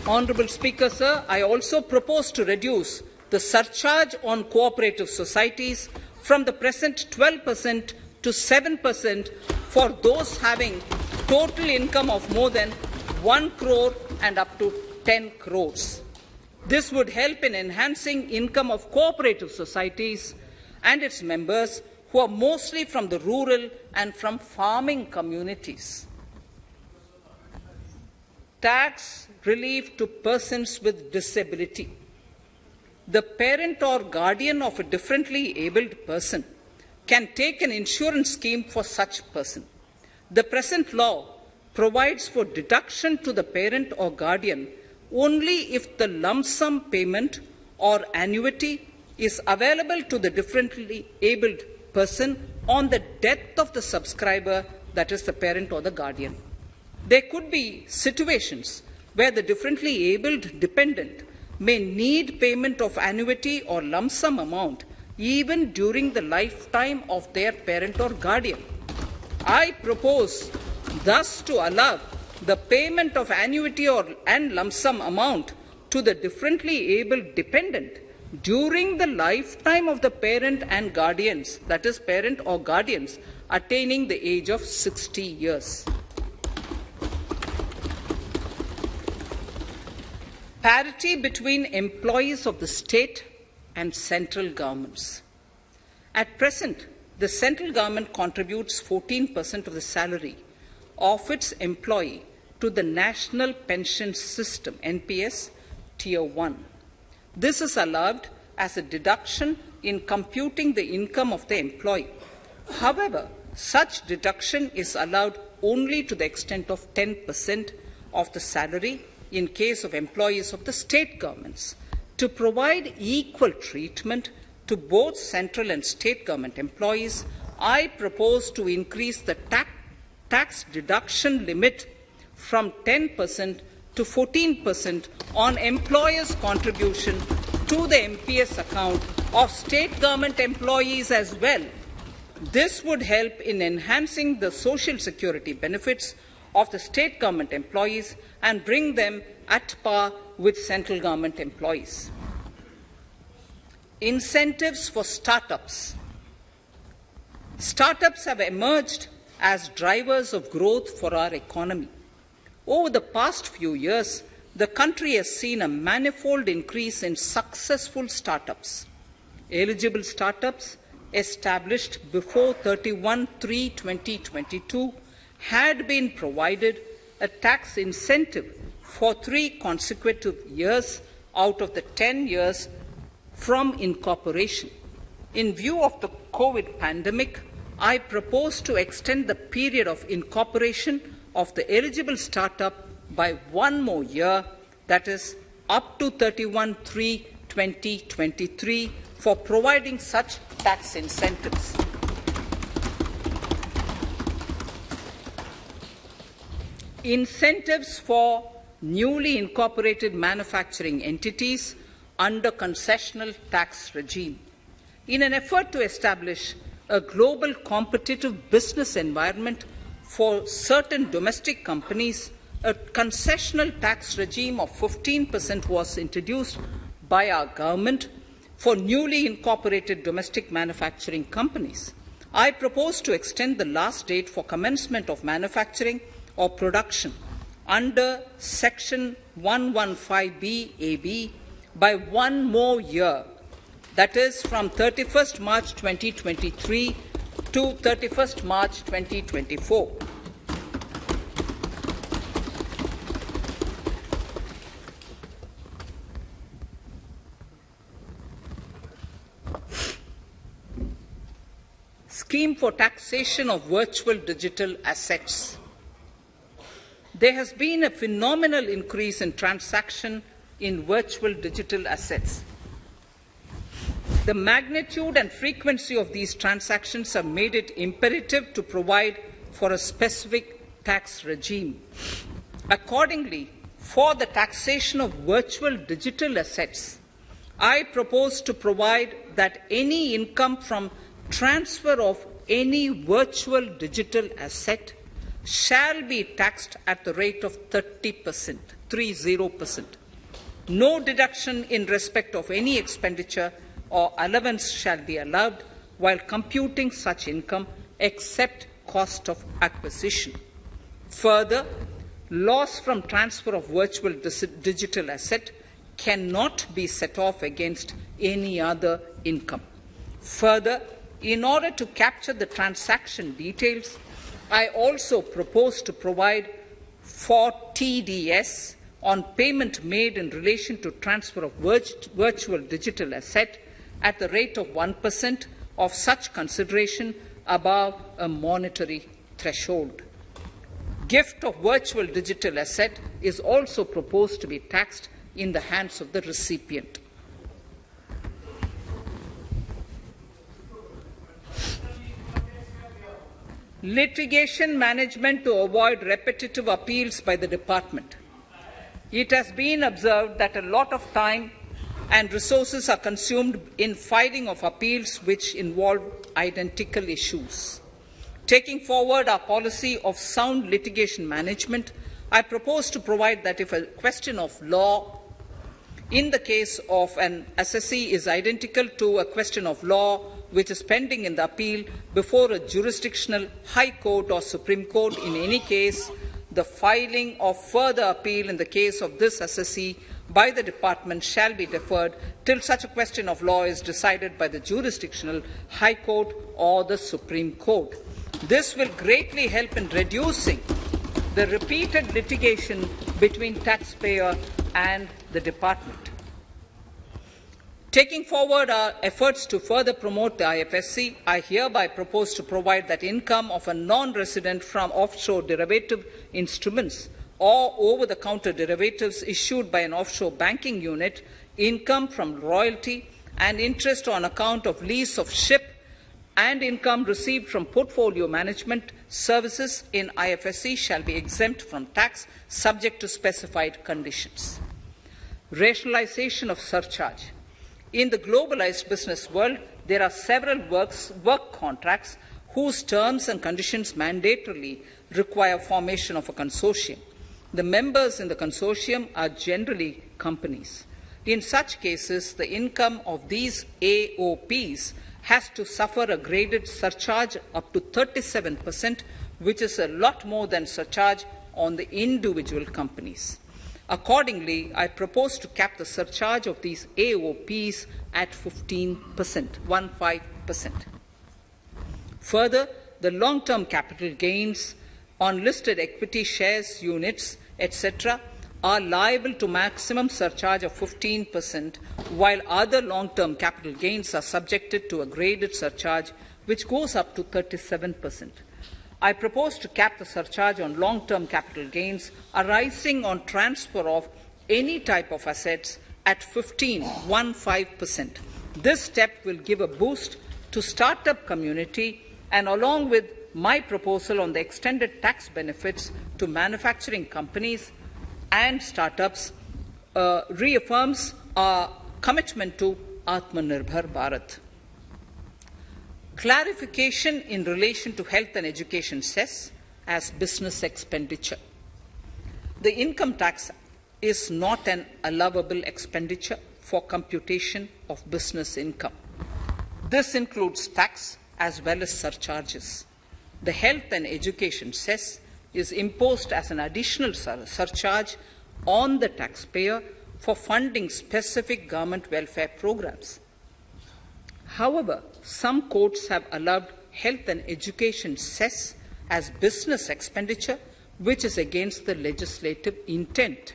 Honourable Speaker, sir, I also propose to reduce the surcharge on cooperative societies from the present 12% to 7% for those having total income of more than 1 crore and up to 10 crores. This would help in enhancing income of cooperative societies and its members who are mostly from the rural and from farming communities. Tax relief to persons with disability. The parent or guardian of a differently abled person can take an insurance scheme for such person. The present law provides for deduction to the parent or guardian only if the lump sum payment or annuity is available to the differently abled person on the death of the subscriber, that is the parent or the guardian. There could be situations where the differently abled dependent may need payment of annuity or lump sum amount even during the lifetime of their parent or guardian. I propose thus to allow the payment of annuity and lump sum amount to the differently abled dependent during the lifetime of the parent and guardians, that is, parent or guardians, attaining the age of 60 years. Parity between employees of the state and central governments. At present, the central government contributes 14% of the salary of its employee to the National Pension System, NPS, Tier 1. This is allowed as a deduction in computing the income of the employee. However, such deduction is allowed only to the extent of 10% of the salary in case of employees of the state governments. To provide equal treatment to both central and state government employees, I propose to increase the tax deduction limit from 10% to 14% on employers' contribution to the MPS account of state government employees as well. This would help in enhancing the social security benefits of the state government employees and bring them at par with central government employees. Incentives for startups. Startups have emerged as drivers of growth for our economy. Over the past few years, the country has seen a manifold increase in successful startups. Eligible startups established before 31/3/2022 had been provided a tax incentive for 3 consecutive years out of the 10 years from incorporation. In view of the COVID pandemic, I propose to extend the period of incorporation of the eligible startup by 1 more year, that is, up to 31/3/2023, for providing such tax incentives. Incentives for newly incorporated manufacturing entities under concessional tax regime. In an effort to establish a global competitive business environment for certain domestic companies, a concessional tax regime of 15% was introduced by our government for newly incorporated domestic manufacturing companies. I propose to extend the last date for commencement of manufacturing or production under Section 115B(ab) by 1 more year, that is, from 31st March 2023 to 31st March 2024. Scheme for taxation of virtual digital assets. There has been a phenomenal increase in transaction in virtual digital assets. The magnitude and frequency of these transactions have made it imperative to provide for a specific tax regime. Accordingly, for the taxation of virtual digital assets, I propose to provide that any income from transfer of any virtual digital asset shall be taxed at the rate of 30%, 30%. No deduction in respect of any expenditure or allowance shall be allowed while computing such income except cost of acquisition. Further, loss from transfer of virtual digital asset cannot be set off against any other income. Further, in order to capture the transaction details, I also propose to provide for TDS on payment made in relation to transfer of virtual digital asset at the rate of 1% of such consideration above a monetary threshold. Gift of virtual digital asset is also proposed to be taxed in the hands of the recipient. Litigation management to avoid repetitive appeals by the department. It has been observed that a lot of time and resources are consumed in filing of appeals which involve identical issues. Taking forward our policy of sound litigation management, I propose to provide that if a question of law in the case of an assessee is identical to a question of law which is pending in the appeal before a jurisdictional High Court or Supreme Court, in any case, the filing of further appeal in the case of this assessee by the department shall be deferred till such a question of law is decided by the jurisdictional High Court or the Supreme Court. This will greatly help in reducing the repeated litigation between taxpayer and the department. Taking forward our efforts to further promote the IFSC, I hereby propose to provide that income of a non-resident from offshore derivative instruments or over-the-counter derivatives issued by an offshore banking unit, income from royalty and interest on account of lease of ship, and income received from portfolio management services in IFSC shall be exempt from tax subject to specified conditions. Rationalization of surcharge. In the globalized business world, there are several work contracts whose terms and conditions mandatorily require formation of a consortium. The members in the consortium are generally companies. In such cases, the income of these AOPs has to suffer a graded surcharge up to 37%, which is a lot more than surcharge on the individual companies. Accordingly, I propose to cap the surcharge of these AOPs at 15%, 15%. Further, the long-term capital gains on listed equity shares, units, etc., are liable to maximum surcharge of 15%, while other long-term capital gains are subjected to a graded surcharge which goes up to 37%. I propose to cap the surcharge on long-term capital gains arising on transfer of any type of assets at 15%. This step will give a boost to startup community, and along with my proposal on the extended tax benefits to manufacturing companies and startups, reaffirms our commitment to Atmanirbhar Bharat. Clarification in relation to health and education cess as business expenditure. The income tax is not an allowable expenditure for computation of business income. This includes tax as well as surcharges. The health and education cess is imposed as an additional surcharge on the taxpayer for funding specific government welfare programs. However, some courts have allowed health and education cess as business expenditure, which is against the legislative intent.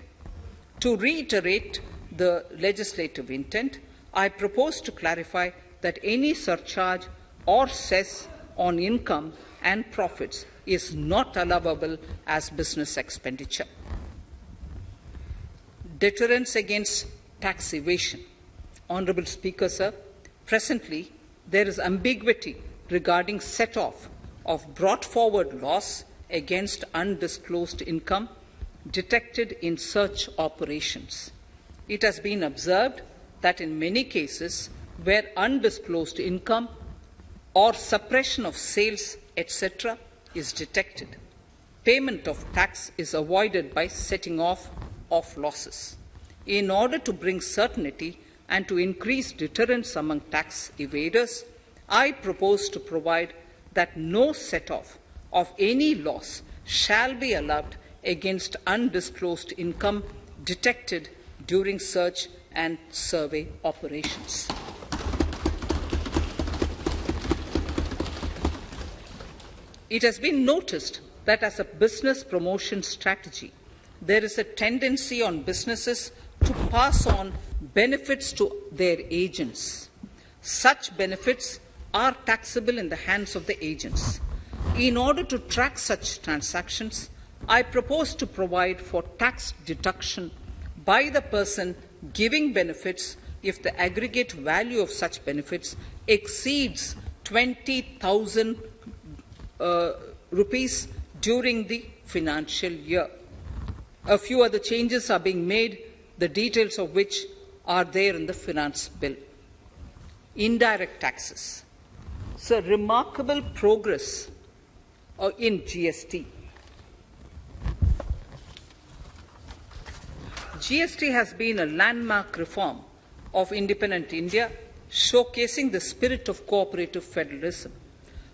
To reiterate the legislative intent, I propose to clarify that any surcharge or cess on income and profits is not allowable as business expenditure. Deterrence against tax evasion. Honourable Speaker, sir, presently there is ambiguity regarding set-off of brought forward loss against undisclosed income detected in search operations. It has been observed that in many cases where undisclosed income or suppression of sales, etc., is detected, payment of tax is avoided by setting off of losses. In order to bring certainty and to increase deterrence among tax evaders, I propose to provide that no set-off of any loss shall be allowed against undisclosed income detected during search and survey operations. It has been noticed that as a business promotion strategy, there is a tendency on businesses to pass on benefits to their agents. Such benefits are taxable in the hands of the agents. In order to track such transactions, I propose to provide for tax deduction by the person giving benefits if the aggregate value of such benefits exceeds 20,000 rupees during the financial year. A few other changes are being made, the details of which are there in the finance bill. Indirect taxes. So, remarkable progress in GST. GST has been a landmark reform of independent India, showcasing the spirit of cooperative federalism.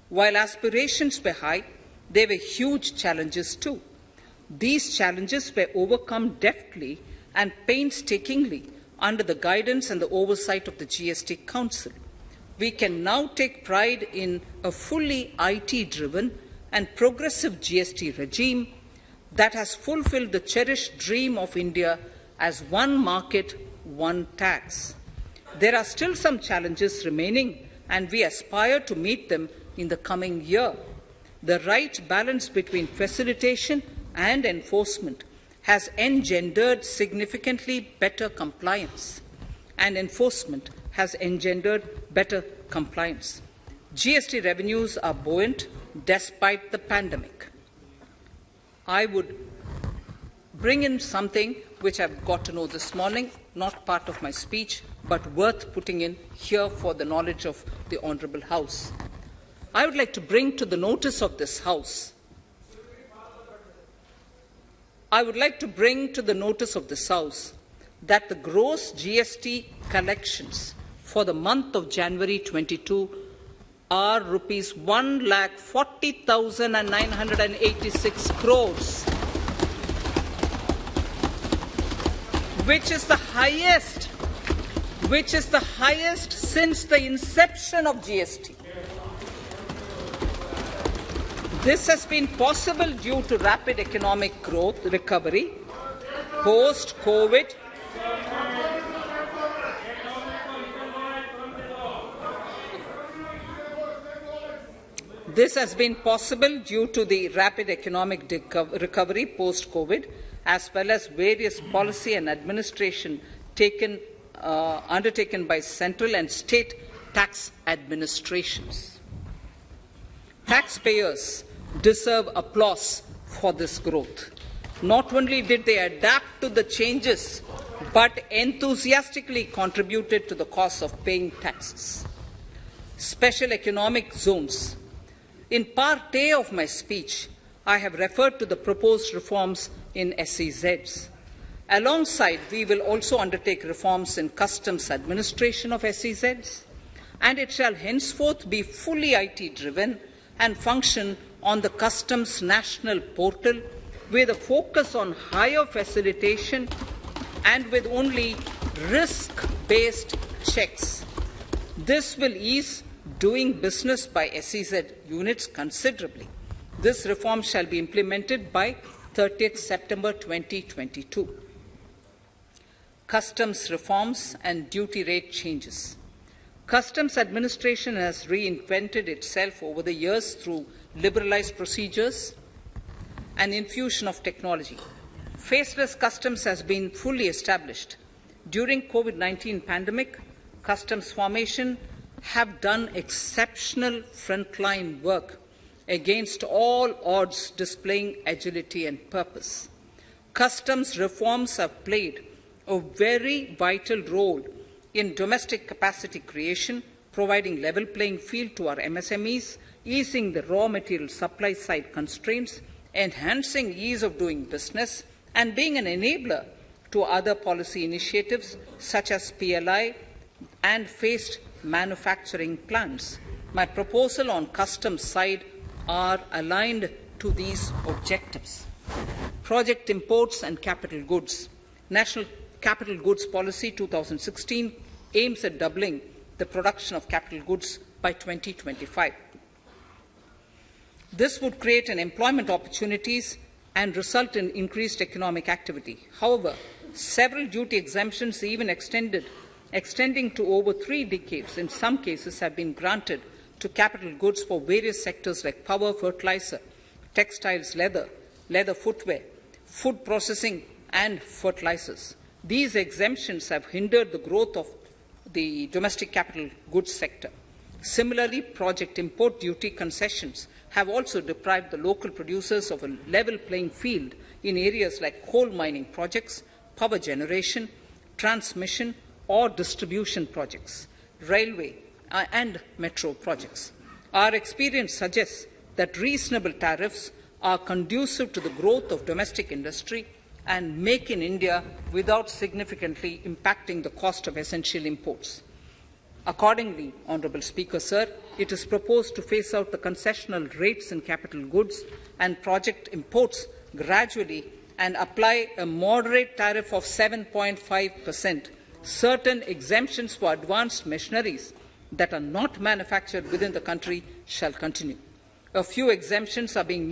While aspirations were high, there were huge challenges too. These challenges were overcome deftly and painstakingly under the guidance and the oversight of the GST Council. We can now take pride in a fully IT-driven and progressive GST regime that has fulfilled the cherished dream of India as one market, one tax. There are still some challenges remaining, and we aspire to meet them in the coming year. The right balance between facilitation and enforcement has engendered significantly better compliance, and enforcement has engendered better compliance. GST revenues are buoyant despite the pandemic. I would bring in something which I've got to know this morning, not part of my speech, but worth putting in here for the knowledge of the Honourable House. I would like to bring to the notice of this House that the gross GST collections for the month of January 22 are rupees 1,40,986 crores, which is the highest since the inception of GST. This has been possible due to rapid economic growth, recovery, post-COVID, recovery post-COVID, as well as various policy and administration undertaken by central and state tax administrations. Taxpayers deserve applause for this growth. Not only did they adapt to the changes, but enthusiastically contributed to the cost of paying taxes. Special economic zones. In Part A of my speech, I have referred to the proposed reforms in SEZs. Alongside, we will also undertake reforms in customs administration of SEZs, and it shall henceforth be fully IT-driven and function on the Customs National Portal with a focus on higher facilitation and with only risk-based checks. This will ease doing business by SEZ units considerably. This reform shall be implemented by 30th September 2022. Customs reforms and duty rate changes. Customs administration has reinvented itself over the years through liberalized procedures and infusion of technology. Faceless customs has been fully established. During COVID-19 pandemic, customs formation have done exceptional frontline work against all odds, displaying agility and purpose. Customs reforms have played a very vital role in domestic capacity creation, providing level playing field to our MSMEs, easing the raw material supply side constraints, enhancing ease of doing business, and being an enabler to other policy initiatives such as PLI and phased manufacturing plans. My proposal on customs side are aligned to these objectives. Project imports and capital goods. National Capital Goods Policy 2016 aims at doubling the production of capital goods by 2025. This would create an employment opportunities and result in increased economic activity. However, several duty exemptions, even extending to over 3 decades, in some cases have been granted to capital goods for various sectors like power, fertilizer, textiles, leather footwear, food processing, and fertilizers. These exemptions have hindered the growth of the domestic capital goods sector. Similarly, project import duty concessions have also deprived the local producers of a level playing field in areas like coal mining projects, power generation, transmission or distribution projects, railway and metro projects. Our experience suggests that reasonable tariffs are conducive to the growth of domestic industry and make in India without significantly impacting the cost of essential imports. Accordingly, Honourable Speaker, Sir, it is proposed to phase out the concessional rates in capital goods and project imports gradually and apply a moderate tariff of 7.5%. Certain exemptions for advanced machineries that are not manufactured within the country shall continue. A few exemptions are being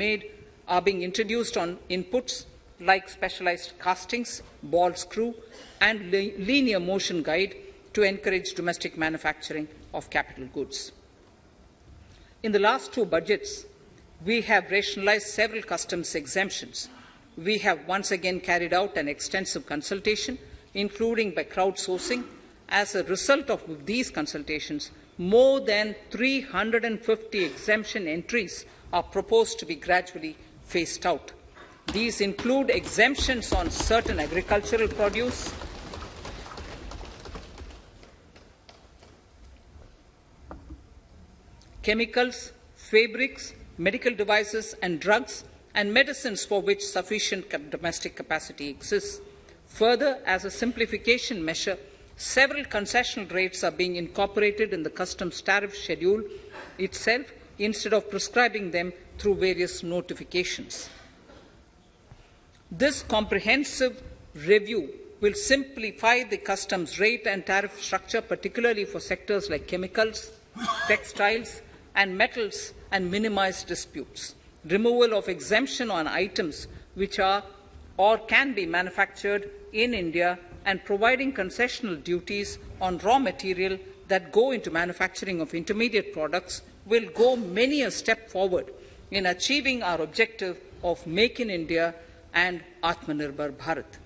introduced on inputs like specialized castings, ball screw, and linear motion guide to encourage domestic manufacturing of capital goods. In the last two budgets, we have rationalized several customs exemptions. We have once again carried out an extensive consultation, including by crowdsourcing. As a result of these consultations, more than 350 exemption entries are proposed to be gradually phased out. These include exemptions on certain agricultural produce, chemicals, fabrics, medical devices and drugs, and medicines for which sufficient domestic capacity exists. Further, as a simplification measure, several concessional rates are being incorporated in the customs tariff schedule itself instead of prescribing them through various notifications. This comprehensive review will simplify the customs rate and tariff structure, particularly for sectors like chemicals, textiles, and metals, and minimize disputes. Removal of exemption on items which are or can be manufactured in India and providing concessional duties on raw material that go into manufacturing of intermediate products will go many a step forward in achieving our objective of Make in India and Atmanirbhar Bharat.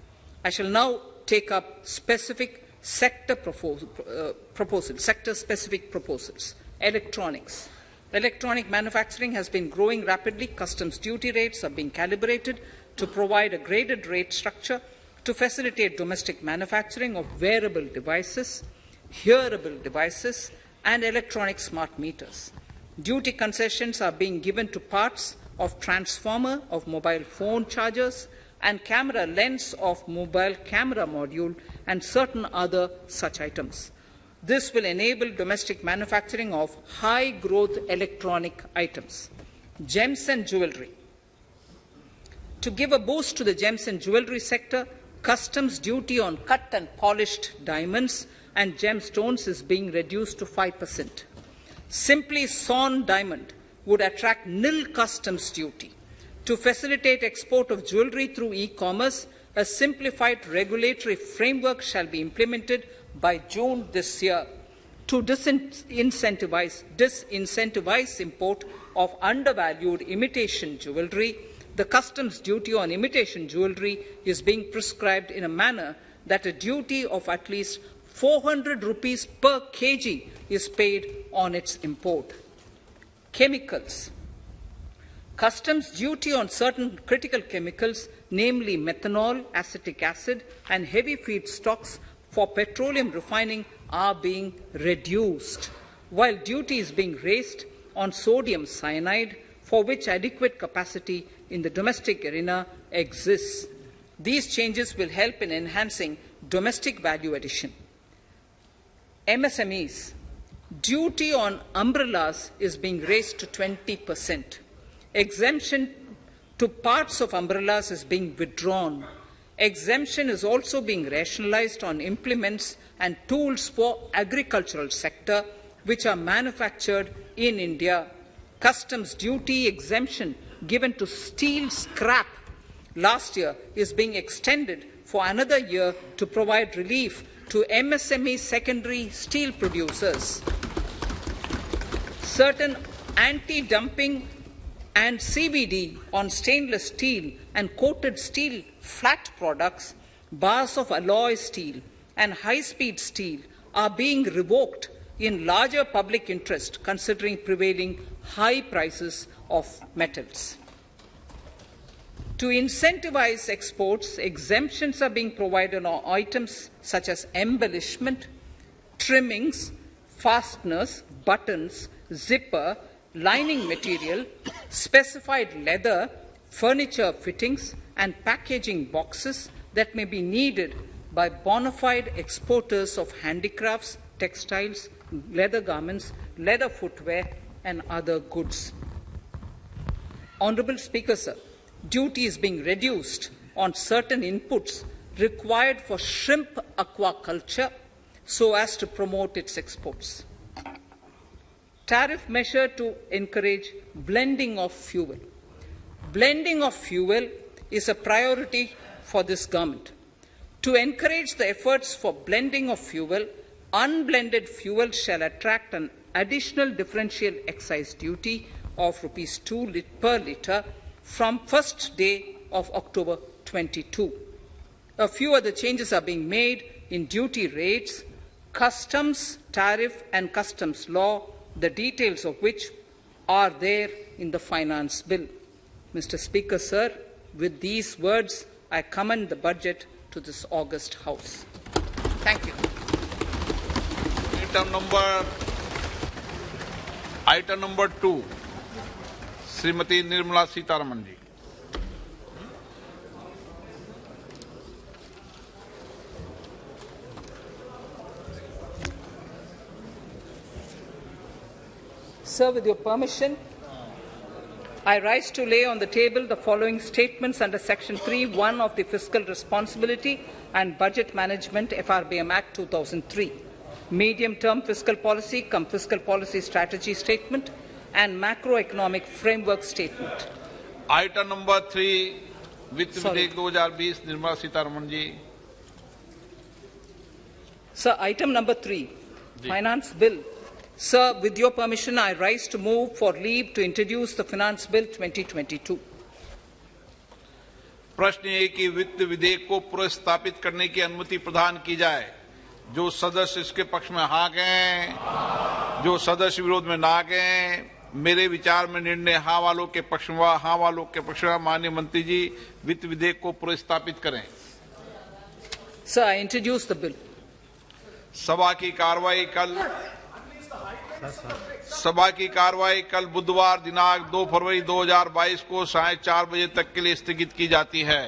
I shall now take up specific sector-specific proposals. Electronics. Electronic manufacturing has been growing rapidly. Customs duty rates are being calibrated to provide a graded rate structure to facilitate domestic manufacturing of wearable devices, hearable devices, and electronic smart meters. Duty concessions are being given to parts of transformer of mobile phone chargers and camera lens of mobile camera module and certain other such items. This will enable domestic manufacturing of high-growth electronic items. Gems and jewellery. To give a boost to the gems and jewellery sector, customs duty on cut and polished diamonds and gemstones is being reduced to 5%. Simply sawn diamond would attract nil customs duty. To facilitate export of jewellery through e-commerce, a simplified regulatory framework shall be implemented by June this year. To disincentivize import of undervalued imitation jewellery, the customs duty on imitation jewellery is being prescribed in a manner that a duty of at least 400 rupees per kg is paid on its import. Chemicals. Customs duty on certain critical chemicals, namely methanol, acetic acid, and heavy feedstocks for petroleum refining, are being reduced, while duty is being raised on sodium cyanide, for which adequate capacity in the domestic arena exists. These changes will help in enhancing domestic value addition. MSMEs. Duty on umbrellas is being raised to 20%. Exemption to parts of umbrellas is being withdrawn. Exemption is also being rationalized on implements and tools for agricultural sector which are manufactured in India. Customs duty exemption given to steel scrap last year is being extended for another year to provide relief to MSME secondary steel producers. Certain anti-dumping and CVD on stainless steel and coated steel flat products, bars of alloy steel and high-speed steel are being revoked in larger public interest considering prevailing high prices of metals. To incentivize exports, exemptions are being provided on items such as embellishment, trimmings, fasteners, buttons, zipper, lining material, specified leather, furniture fittings, and packaging boxes that may be needed by bona fide exporters of handicrafts, textiles, leather garments, leather footwear, and other goods. Honourable Speaker, sir, duty is being reduced on certain inputs required for shrimp aquaculture so as to promote its exports. Tariff measure to encourage blending of fuel. Blending of fuel is a priority for this government. To encourage the efforts for blending of fuel, unblended fuel shall attract an additional differential excise duty of Rs 2 per litre from first day of October 22. A few other changes are being made in duty rates, customs, tariff and customs law, the details of which are there in the finance bill. Mr. Speaker, sir, with these words, I commend the budget to this august House. Thank you. Item number 2, Srimati Nirmala Sitharaman ji. Sir, with your permission, I rise to lay on the table the following statements under Section 3(1) of the Fiscal Responsibility and Budget Management FRBM Act 2003, Medium-Term Fiscal Policy cum Fiscal Policy Strategy Statement and Macroeconomic Framework Statement. Item number 3, Vitt Videk 2020, Nirmala Sitharaman ji. Sir, item number 3, Finance Bill. Sir, with your permission, I rise to move for leave to introduce the Finance Bill 2022. प्रश्न ये कि वित्त विधेयक को पुनर्स्थापित करने की अनुमति प्रदान की जाए। जो सदस्य इसके पक्ष में हाँ कहें, जो सदस्य विरोध में ना कहें, मेरे विचार में निर्णय हाँ वालों के पक्ष में, हाँ वालों के पक्ष में। माननीय मंत्री जी, वित्त विधेयक को पुनर्स्थापित करें। Sir, I introduce the bill. सभा की कार्रवाई कल बुधवार दिनांक 2 फरवरी 2022 को 4:30 बजे तक के लिए स्थगित की जाती है।